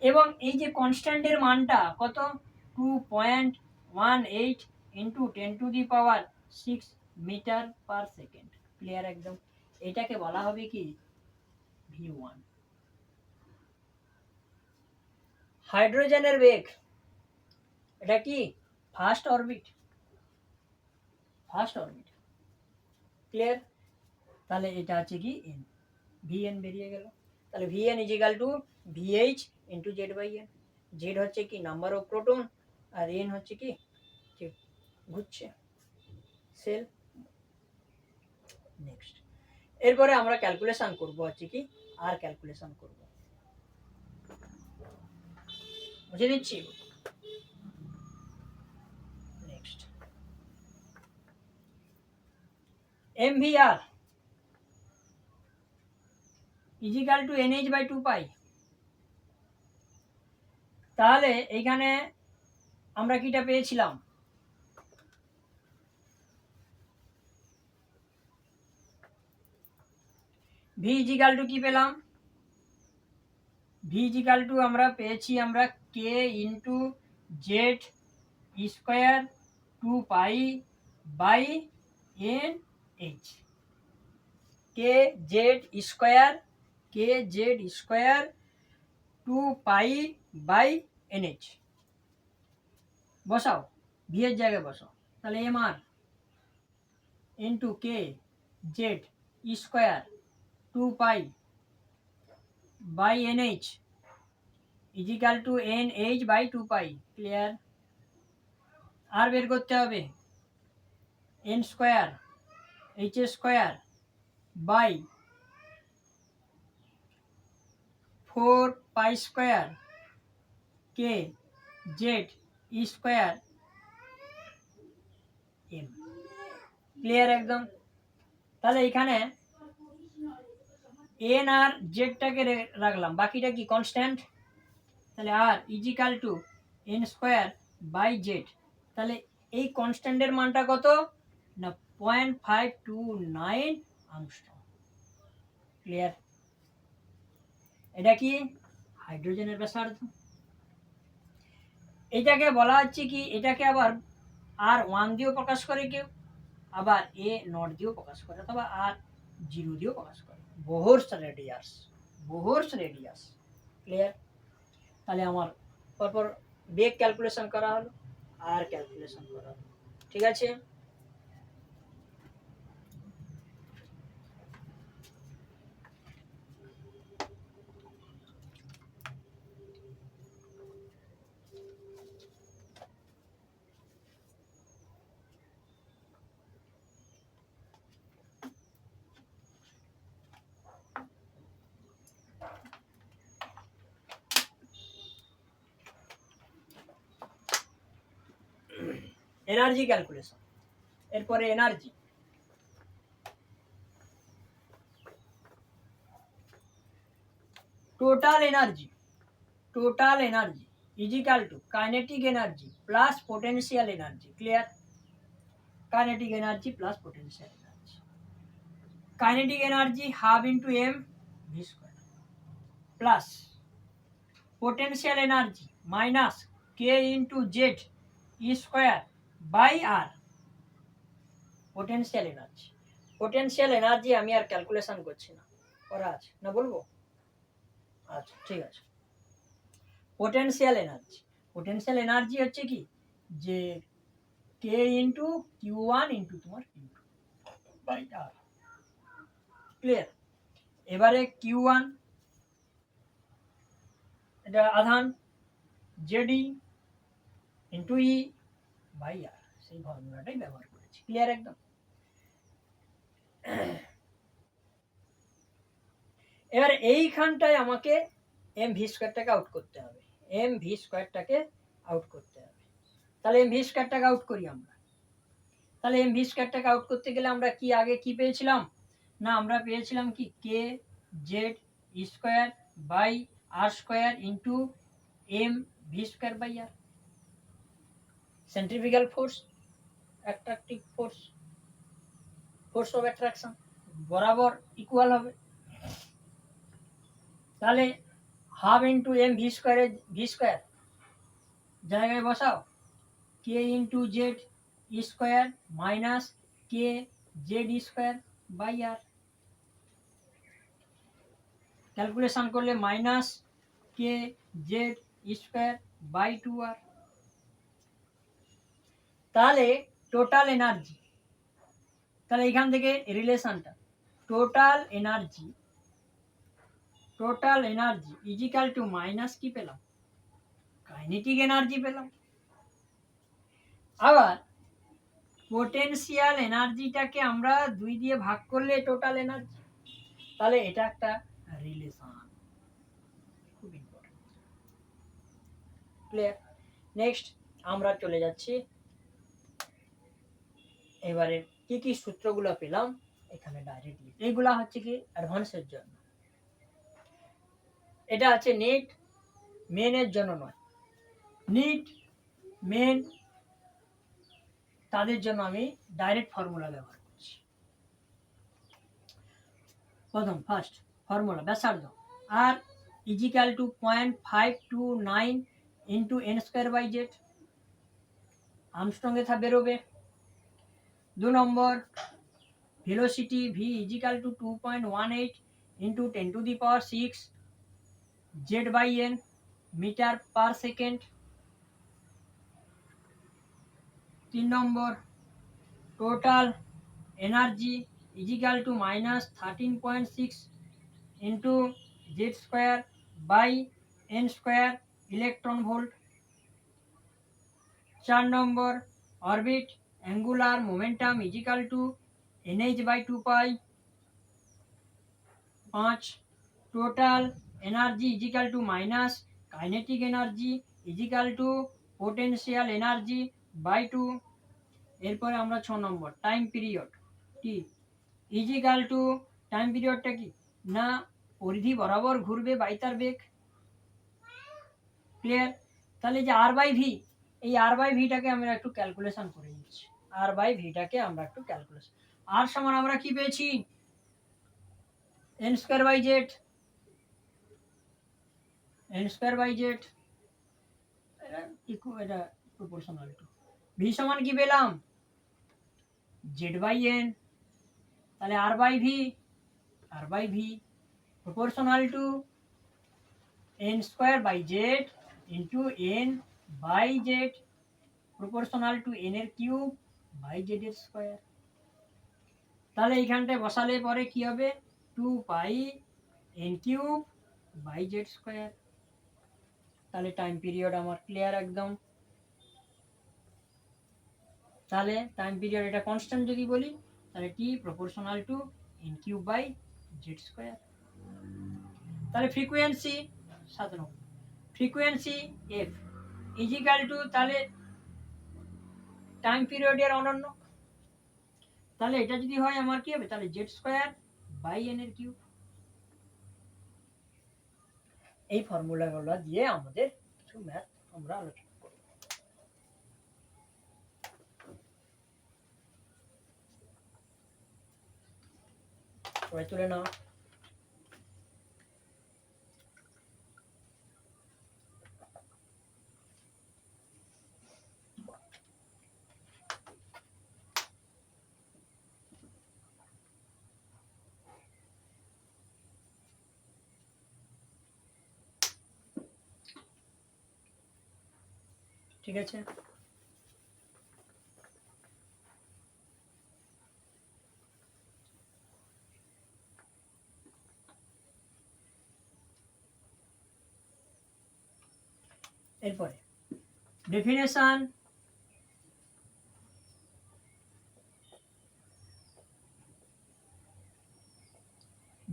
এবং এই যে কনস্ট্যান্টের মানটা কত 2.18 ইন্টু 10⁶ মিটার পার সেকেন্ড। ক্লিয়ার একদম? এটাকে বলা হবে কি v1। হাইড্রোজেনের বেগ এটা কি first orbit, first orbit. Clear? তাহলে এটা আছে কি এন, ভিএন বেরিয়ে গেল। তাহলে VN equal to VH into Z by N. Z হচ্ছে কি নাম্বার অফ প্রোটন, আর এন হচ্ছে কি ঘুরছে সেল। নেক্সট এরপরে আমরা ক্যালকুলেশন করব হচ্ছে কি আর ক্যালকুলেশন করব, বুঝে দিচ্ছি। Next MVR is equal to NH by 2 pi. তাহলে এইখানে আমরা কিটা পেয়েছিলাম, ভি ইজিক্যাল টু কি পেলাম, ভি ইজিক্যাল টু আমরা পেয়েছি আমরা K into Z square 2 pi by N H, K Z square, K Z square 2π/NH। বসাও, ভি এর জায়গায় বসাও, তাহলে M R into K Z square 2π/NH equal to NH/2π। Clear? R বের করতে হবে N square H square by 4π² K Z square M. Clear একদম? তাহলে এখানে এন আর জেডটাকে রাখলাম, বাকিটা কি কনস্ট্যান্ট, তাহলে R is equal to N square by Z. তাহলে এই কনস্ট্যান্টের মানটা কত না 0.529 আর্মস্ট্রং। ক্লিয়ার? এটা কি হাইড্রোজেনের ব্যাসার্ধ। এটাকে বলা হচ্ছে কি, এটাকে আবার R1 দিয়েও প্রকাশ করে কেউ, আবার A0 দিয়েও প্রকাশ করে, অথবা R0 দিয়েও প্রকাশ করে। বোহরস রেডিয়াস, বোহরস রেডিয়াস। ক্লিয়ার? তাহলে আমার পরপর বেগ ক্যালকুলেশন করা হলো আর ক্যালকুলেশন করা হলো। ঠিক আছে? এনার্জি ক্যালকুলেশন, এরপরে energy. Total energy, total energy is equal to kinetic energy plus potential energy. Clear? Kinetic energy plus potential energy. Kinetic energy half into M V square plus potential energy minus k into Z square by r. Potential energy, potential energy আমি আর calculation করছি না, করা আছে না বলবো? আচ্ছা ঠিক আছে। পোটেনশিয়াল এনার্জি, পোটেনশিয়াল এনার্জি হচ্ছে কি যে কে ইন্টু Q1 ইন্টু তোমার Q2 বাই আর। ক্লিয়ার? এবারে Q1 এটা আধান, জেডি ইন্টু ই বাই আর, সেই ফর্মুলাটাই ব্যবহার করেছি। ক্লিয়ার একদম? এবার এইখানটায় আমাকে এম ভি স্কোয়ারটাকে আউট করতে হবে, এম ভি স্কোয়ারটাকে আউট করতে হবে। তাহলে এম ভি স্কোয়ারটাকে আউট করি আমরা। তাহলে এম ভি স্কোয়ারটাকে আউট করতে গেলে আমরা কি আগে কি পেয়েছিলাম না, আমরা পেয়েছিলাম কি K Z square by R square into M V square by R. Centrifugal force, attractive force, force of attraction বরাবর ইকুয়াল হবে। তাহলে হাফ ইন্টু এম ভি স্কোয়ারের ভি স্কোয়ার জায়গায় বসাও, K into Z square minus K Z square by R. Calculation করলে minus K Z square by 2r। তাহলে total energy, তাহলে এখান থেকে রিলেশনটা total energy, total energy is equal to minus কি পেলাম, কাইনেটিক এনার্জি পেলাম। আবার পোটেনশিয়াল এনার্জিটাকে আমরা 2 দিয়ে ভাগ করলে টোটাল এনার্জি, তাহলে এটা একটা রিলেশন, খুব ইম্পর্টেন্ট। ক্লিয়ার? নেক্সট আমরা চলে যাচ্ছি এবারে কি কি সূত্রগুলো পেলাম এখানে ডাইরেক্টলি। এইগুলা হচ্ছে কি অ্যাডভান্সের জন্য, এটা আছে নেট, মেনের জন্য নয়। নিট মেন তাদের জন্য আমি ডাইরেক্ট ফর্মুলা ব্যবহার করছি। প্রথম ফার্স্ট ফর্মুলা ব্যাসার্ধ R is equal to 0.529 into N square by Z. Angstrom এ বেরোবে 2 নম্বর velocity v is equal to 2.18 into 10 to the power 6 z by n meter per second। 3 number total energy is equal to minus 13.6 into z square by n square electron volt। 4 number orbit angular momentum is equal to nh by 2 pi। 5 total energy is equal to minus kinetic energy is equal to potential energy by 2। এরপরে আমরা 6 number time period T is equal to time পিরিয়ডটা কি না পরিধি বরাবর ঘুরবে বাইতার বেগ। Clear? তাহলে যে আর বাই ভি, এই আর বাই ভিটাকে আমরা একটু ক্যালকুলেশন করে নিচ্ছি। আর বাই ভিটাকে আমরা একটু ক্যালকুলেশন, আর সমান আমরা কি পেয়েছি N square by Z, N square by Z এটা প্রপোর্শনাল টু ভি সমান কি পেলাম জেড বাই এন। তাহলে R by V proportional to N square by Z into N by Z proportional to N এর কিউব বাই জেড এর square. তাহলে এইখানটায় বসালে পরে কি হবে 2 pi N cube by Z square. তাহলে টাইম পিরিয়ড আমার ক্লিয়ার একদম। তাহলে টাইম পিরিয়ড এটা কনস্ট্যান্ট যদি বলি তাহলে T proportional to N cube by Z square. তাহলে frequency 7 number frequency F is equal to তাহলে টাইম পিরিয়ডের অনন্য। তাহলে এটা যদি হয় আমার কি হবে তাহলে জেড স্কোয়ার বাই এন এর কিউব। এই ফর্মুলাগুলো দিয়ে আমাদের কিছু ম্যাথ আমরা আলোচনা করব। সবাই তুলে নাও। ঠিক আছে, এরপরে definition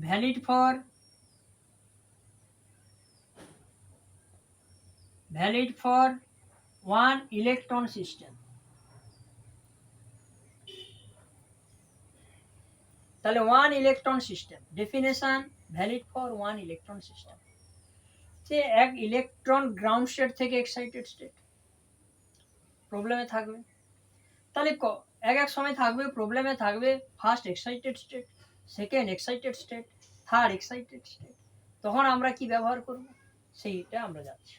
valid for one electron system। তাহলে one electron system definition valid for one electron system, যে এক ইলেকট্রন গ্রাউন্ড স্টেট থেকে এক্সাইটেড স্টেট প্রবলেমে থাকবে। তাহলে এক এক সময় থাকবে প্রবলেমে থাকবে first excited state, second excited state, third excited state. তখন আমরা কি ব্যবহার করব সেইটা আমরা যাচ্ছি।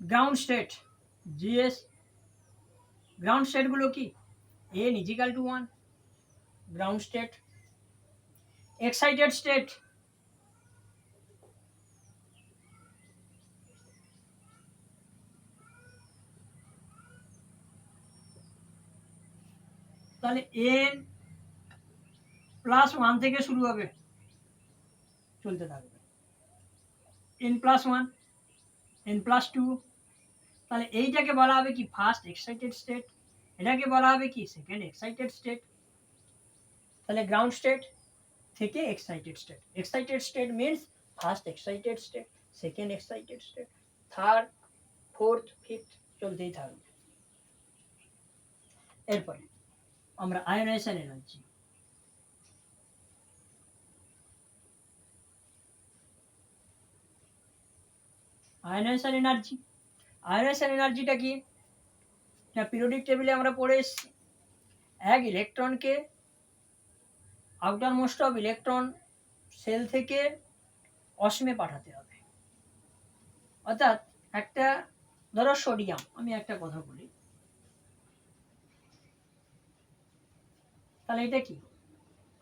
গ্রাউন্ড স্টেট জিএস গ্রাউন্ড স্টেটগুলো কি n is equal to 1 ground state. Excited state তাহলে এন প্লাস 1 থেকে শুরু হবে চলতে থাকবে এন প্লাস 1 এন প্লাস 2। তাহলে এইটাকে বলা হবে কি ফার্স্ট এক্সাইটেড স্টেট, এটাকে বলা হবে কি সেকেন্ড এক্সাইটেড স্টেট। তাহলে গ্রাউন্ড স্টেট থেকে excited state, excited state means first excited state, second excited state, third fourth fifth চলতেই থাকবে। এরপরে আমরা আয়োনাইজেশন এনার্জি আয়োনাইজেশন এনার্জিটা কি পিরিয়ডিক টেবিলে আমরা পড়ে এসেছি। এক ইলেকট্রনকে outer most of electron shell থেকে অসীমে পাঠাতে হবে। অর্থাৎ একটা ধরো সোডিয়াম, আমি একটা কথা বলি, তাহলে এটা কি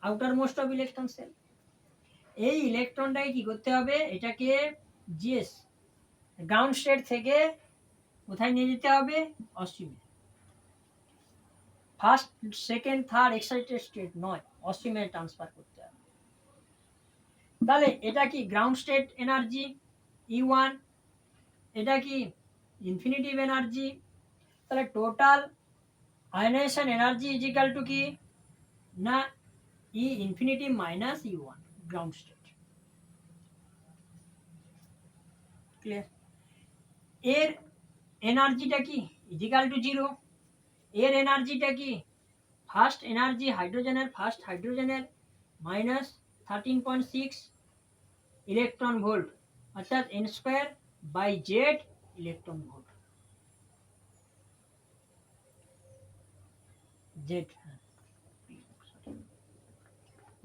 outer most of electron shell. এই ইলেকট্রনটাকে কি করতে হবে, এটাকে জিএস গ্রাউন্ড স্টেট থেকে কোথায় নিয়ে যেতে হবে, অসীমে। First second third excited state নয়, অসীমে ট্রান্সফার করতে হবে। তাহলে এটা কি গ্রাউন্ড স্টেট এনার্জি E1, এটা কি ইনফিনিটিভ এনার্জি। তাহলে total ionisation energy is equal two কি না E infinity minus E1 ground state. Clear? এর এনার্জিটা কি ইজ ইকাল টু 0। এর এনার্জিটা কি ফার্স্ট এনার্জি হাইড্রোজেনের মাইনাস 13.6 ইলেকট্রন ভোল্ট, অর্থাৎ n square by z electron volt. Z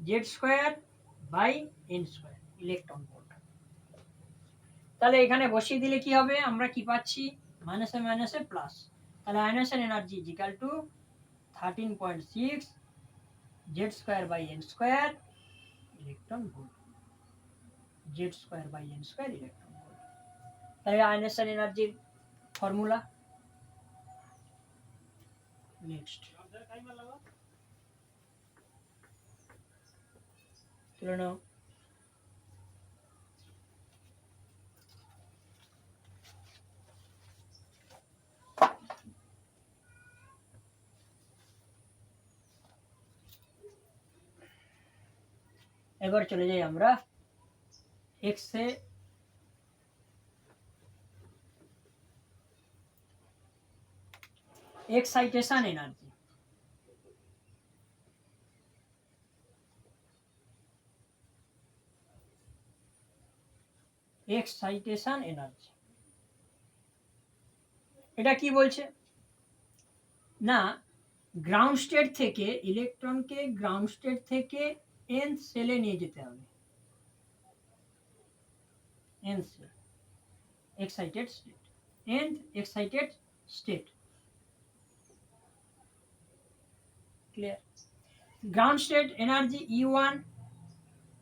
z square by n square electron volt. তাহলে এখানে বসিয়ে দিলে কি হবে, আমরা কি পাচ্ছি, মাইনাসে মাইনাসে প্লাস। তাহলে ionisation energy is equal to 13.6 z square by n square electron volt, z square by n square electron volt. তাহলে আয়নাইজেশন এনার্জির ফর্মুলা। নেক্সট তুলে নাও। এবার চলে যাই আমরা এক্সে। এক্সাইটেশন এনার্জি, এক্সাইটেশন এনার্জি এটা কি বলছে না, গ্রাউন্ড স্টেট থেকে ইলেকট্রনকে গ্রাউন্ড স্টেট থেকে এন সেলে নিয়ে যেতে হবে। N shell excited state, n excited state. Clear? Ground state energy E1,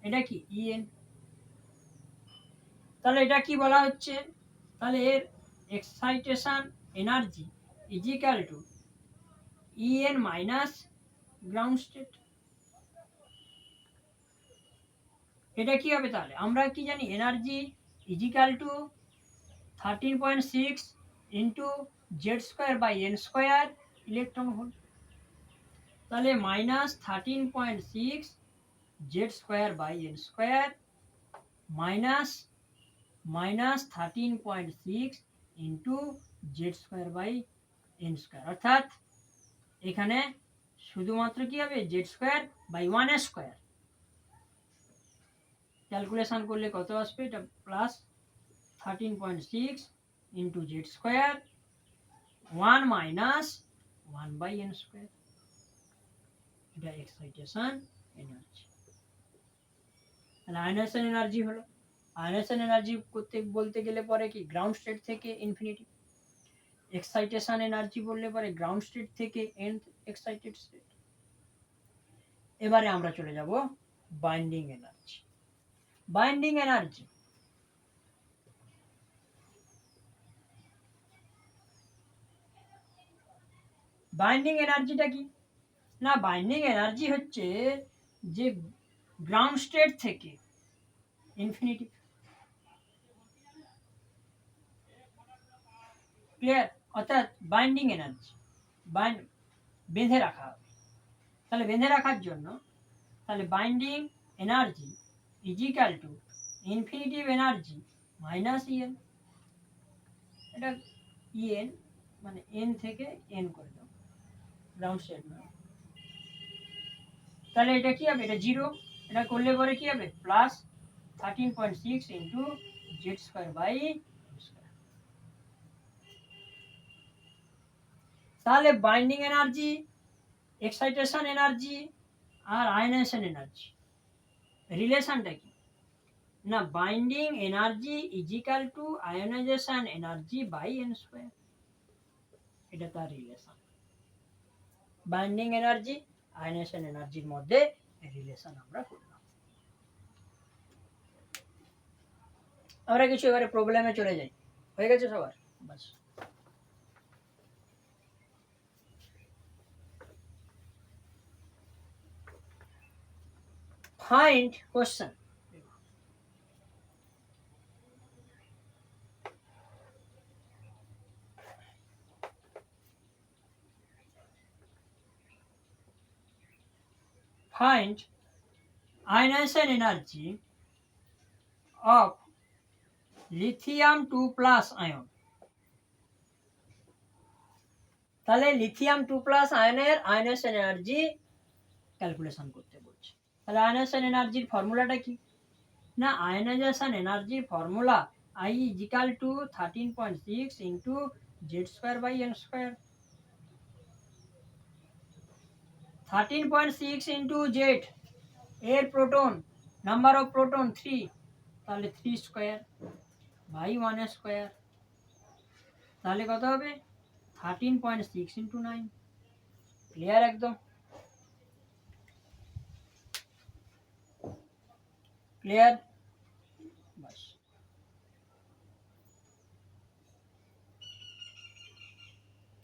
এটা কি En। তাহলে এটা কি বলা হচ্ছে, তাহলে এর excitation energy is equal to En minus ground state. এটা কি হবে, তাহলে আমরা কি জানি energy is equal to 13.6 into Z square by N square electron volt. তাহলে minus 13.6 Z square by N square minus 13.6 into Z square by N square, অর্থাৎ এখানে শুধুমাত্র কি হবে Z square by 1 square. Calculation করলে কত আসবে, এটা plus 13.6 into Z square 1 minus 1 by N square. এটা এক্সাইটেশন এনার্জি। তাহলে আয়নাইজেশন এনার্জি হলো, আয়নাইজেশন এনার্জি করতে বলতে গেলে পরে কি গ্রাউন্ড স্টেট থেকে ইনফিনিটি, এক্সাইটেশন এনার্জি বললে পরে গ্রাউন্ড স্টেট থেকে এন্ড এক্সাইটেড স্টেট। এবারে আমরা চলে যাব binding energy. Binding energy binding এনার্জিটা কি না, বাইন্ডিং এনার্জি হচ্ছে যে গ্রাউন্ড স্টেট থেকে ইনফিনিটি। ক্লিয়ার? অর্থাৎ বাইন্ডিং এনার্জি বেঁধে রাখা হবে। তাহলে বেঁধে রাখার জন্য তাহলে binding energy is equal two infinitive energy minus E n. এটা ইএন মানে এন থেকে এন করে দাও, গ্রাউন্ড স্টেট না। তাহলে এটা কি হবে, এটা 0। এটা করলে পরে কি হবে plus 13.6 into Z square by square. তাহলে বাইন্ডিং এনার্জি, এক্সাইটেশন এনার্জি আর আয়নাইজেশন এনার্জি রিলেশনটা কি না, binding energy is equal to ionisation energy by N square. এটা তার রিলেশন। বাইন্ডিং এনার্জি আয়নেশন এনার্জির মধ্যে রিলেশন আমরা করলাম। আমরা কিছু এবারে প্রবলেমে চলে যাই। হয়ে গেছে সবার? বাস। Find question. Find ionization energy of lithium 2 plus ion। তাহলে লিথিয়াম 2 প্লাস আয়নের আয়নাইজেশন এনার্জি ক্যালকুলেশন করতে বলছে। তাহলে আয়নাইজেশন এনার্জির ফর্মুলাটা কি? না, আয়নাইজেশন এনার্জির formula I is equal to 13.6 into z square by n square। 13.6 into z এর প্রোটন নাম্বার অফ প্রোটন 3, তাহলে 3 স্কয়ার বাই 1 স্কয়ার, তাহলে কত হবে 13.6 into 9। ক্লিয়ার একদম? ক্লিয়ার? বাস।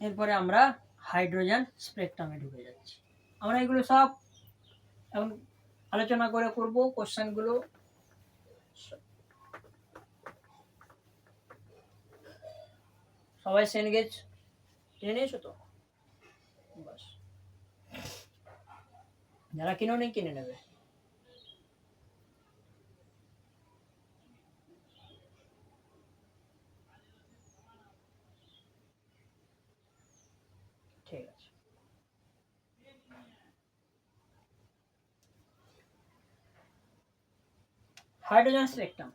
এরপরে আমরা হাইড্রোজেন স্পেকট্রামে ঢুকে যাচ্ছি। আমরা এগুলো সব এখন আলোচনা করে করব কোশ্চেনগুলো। সবাই সেনগেজ কিনে নিয়েছো তো? বাস, যারা কিনো নেই কিনে নেবে। ঠিক আছে। Hydrogen spectrum.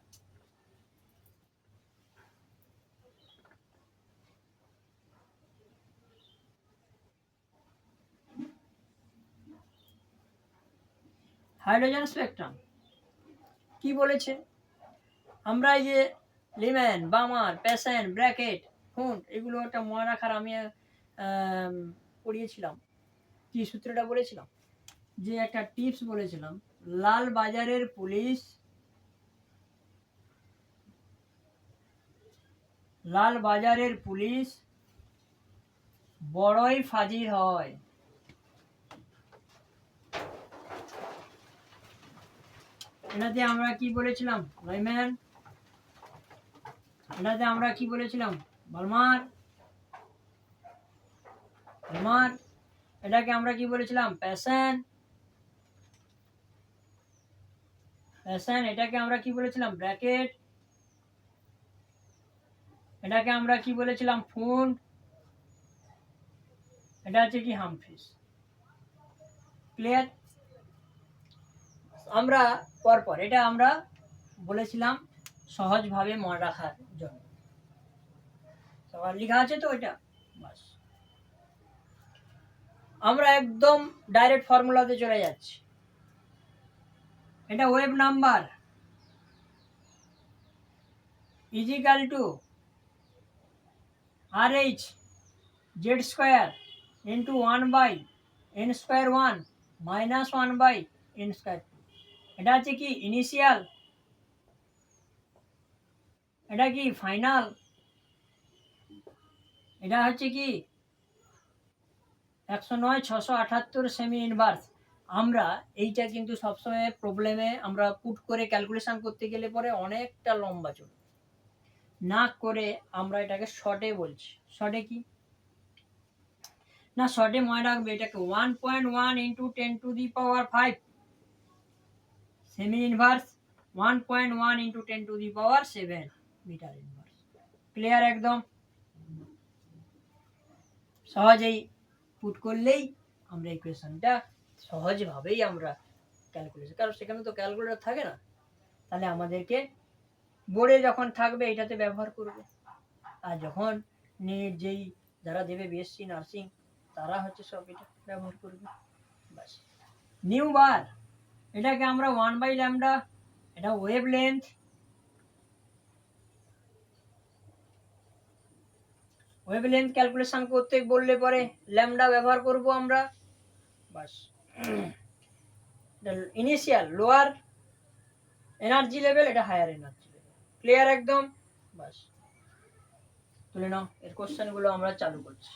হাইড্রোজেন স্পেকট্রাম কি বলেছে? আমরা এই যে লিম্যান, বামার, প্যাসেন, ব্র্যাকেট, হুন্ট এগুলো একটা মনে রাখার আমি পড়িয়েছিলাম। কি সূত্রটা বলেছিলাম? যে একটা টিপস বলেছিলাম, লাল বাজারের পুলিশ, লাল বাজারের পুলিশ বড়ই ফাজিল হয়। এটাতে আমরা কি বলেছিলাম? লাইম্যান। এটাতে আমরা কি বলেছিলাম? বালমার, বালমার। এটাকে আমরা কি বলেছিলাম? Passion, passion. এটাকে আমরা কি বলেছিলাম? ব্র্যাকেট। এটাকে আমরা কি বলেছিলাম? ফুন্ড। এটা হচ্ছে কি? হামফ্রিস। ক্লিয়ার? আমরা পরপর এটা আমরা বলেছিলাম সহজভাবে মনে রাখার জন্য। সবার লেখা আছে তো এটা? বাস, আমরা একদম ডাইরেক্ট ফর্মুলাতে চলে যাচ্ছি। এটা wave number is equal to RH z square into 1 by n square 1 minus 1 by n square 2। এটা হচ্ছে কি? ইনিশিয়াল। এটা কি? ফাইনাল। এটা হচ্ছে কি? 109 678 সেমি ইনভার্স। আমরা এইটা কিন্তু সবসময় প্রবলেমে আমরা পুট করে ক্যালকুলেশন করতে গেলে পরে অনেকটা লম্বা চলে না করে আমরা এটাকে শর্টে বলছি। শর্টে কি না, শর্টে মনে রাখবে এটাকে 1.1 ইন্টু 10⁵ সেমি inverse 1.1 into 10⁷ metre inverse. Clear একদম? সহজেই পুট করলেই আমরা ইকুয়েশনটা সহজভাবেই আমরা ক্যালকুলেশন, কারণ সেখানে তো ক্যালকুলেটর থাকে না, তাহলে আমাদেরকে বোর্ডে যখন থাকবে এটাতে ব্যবহার করবে। আর যখন যেই যারা দেবে BSc নার্সিং তারা হচ্ছে সব এটা ব্যবহার করবে। বাস। নিউ বার, এটাকে আমরা 1 বাই ল্যামডা, এটা wave length, wave length calculation করতে বললে পরে ল্যামডা ব্যবহার করব আমরা। বাস, ইনিশিয়াল লোয়ার এনার্জি লেভেল, এটা হায়ার এনার্জি লেভেল। ক্লিয়ার একদম? বাস, তুলে নাও। এর কোশ্চেনগুলো আমরা চালু করছি।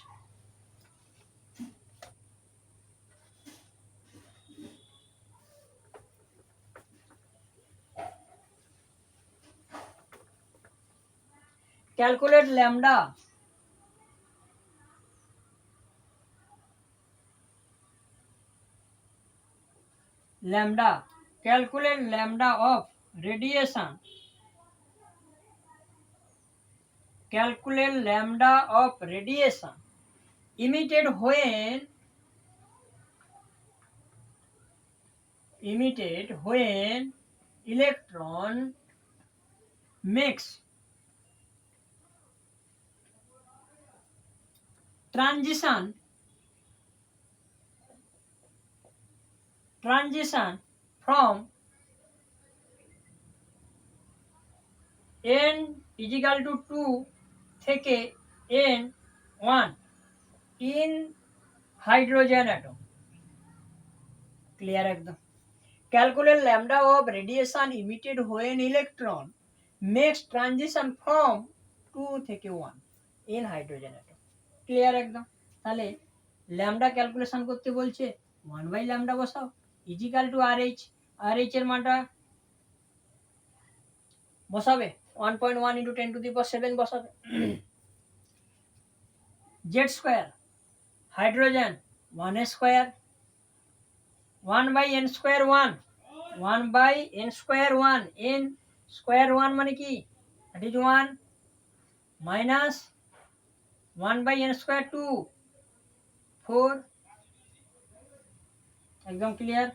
Calculate lambda calculate lambda of radiation. Calculate lambda of radiation emitted when electron makes transition from n is equal to 2 থেকে n1 in hydrogen atom. Clear একদম? Calculate lambda of radiation emitted when electron makes transition from 2 থেকে 1 in hydrogen atom. Clear একদম? তাহলে lambda calculation করতে বলছে, 1/λ বসাও, is equal two RH। RH এর মানটা বসাবে 1.1 × 10⁻⁷ বসাবে। Z square hydrogen 1² 1/n² 1 1/n² 1 n square 1 মানে কি? That is 1 minus 1/n² 2 4। একদম ক্লিয়ার?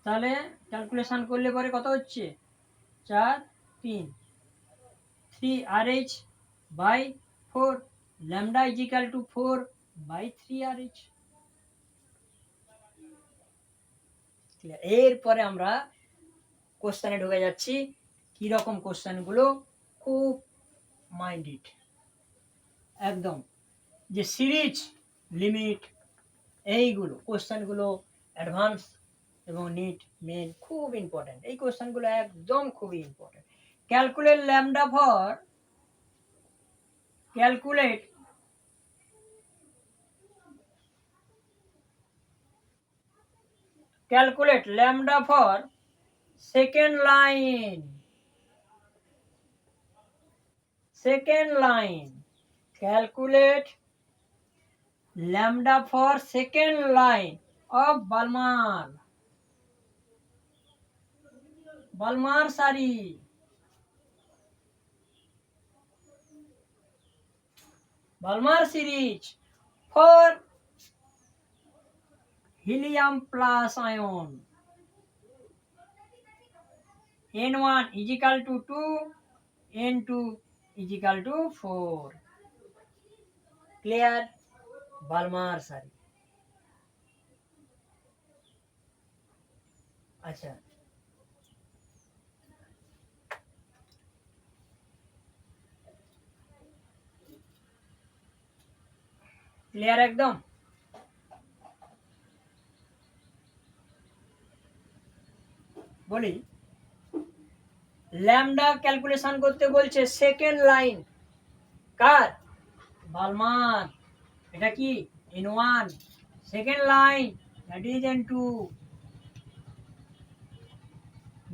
তাহলে ক্যালকুলেশন করলে পরে কত হচ্ছে? 4 3 3RH/4 lambda is equal two 4/3RH। এরপরে আমরা কোশ্চেনে ঢুকে যাচ্ছি। কি রকম কোশ্চেনগুলো? খুব মাইন্ডেড একদম, যে সিরিজ লিমিট, এইগুলো কোশ্চেনগুলো অ্যাডভান্স এবং নিট মেন খুব ইম্পর্টেন্ট। এই কোশ্চেনগুলো একদম খুবই important. Calculate lambda for calculate lambda for second line calculate lambda for second line of Balmer series for helium plus ion n1 is equal to 2 n2 is equal to 4। Clear? Balmer series। আচ্ছা, clear একদম? বলি, lambda calculation করতে বলছে second line কার? বালমার। এটা কি? n1। Second line that is n2।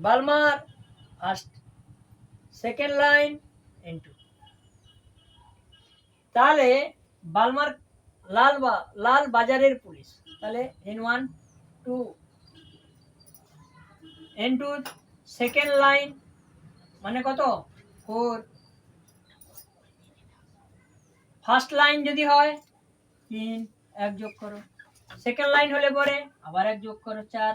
Balmer first, second line n2। তাহলে বালমার লাল বাজারের police, তাহলে n1 2 n2 সেকেন্ড লাইন মানে কত? 4। ফার্স্ট লাইন যদি হয় 3, 1 যোগ করো। সেকেন্ড লাইন হলে পরে আবার 1 যোগ করো, 4।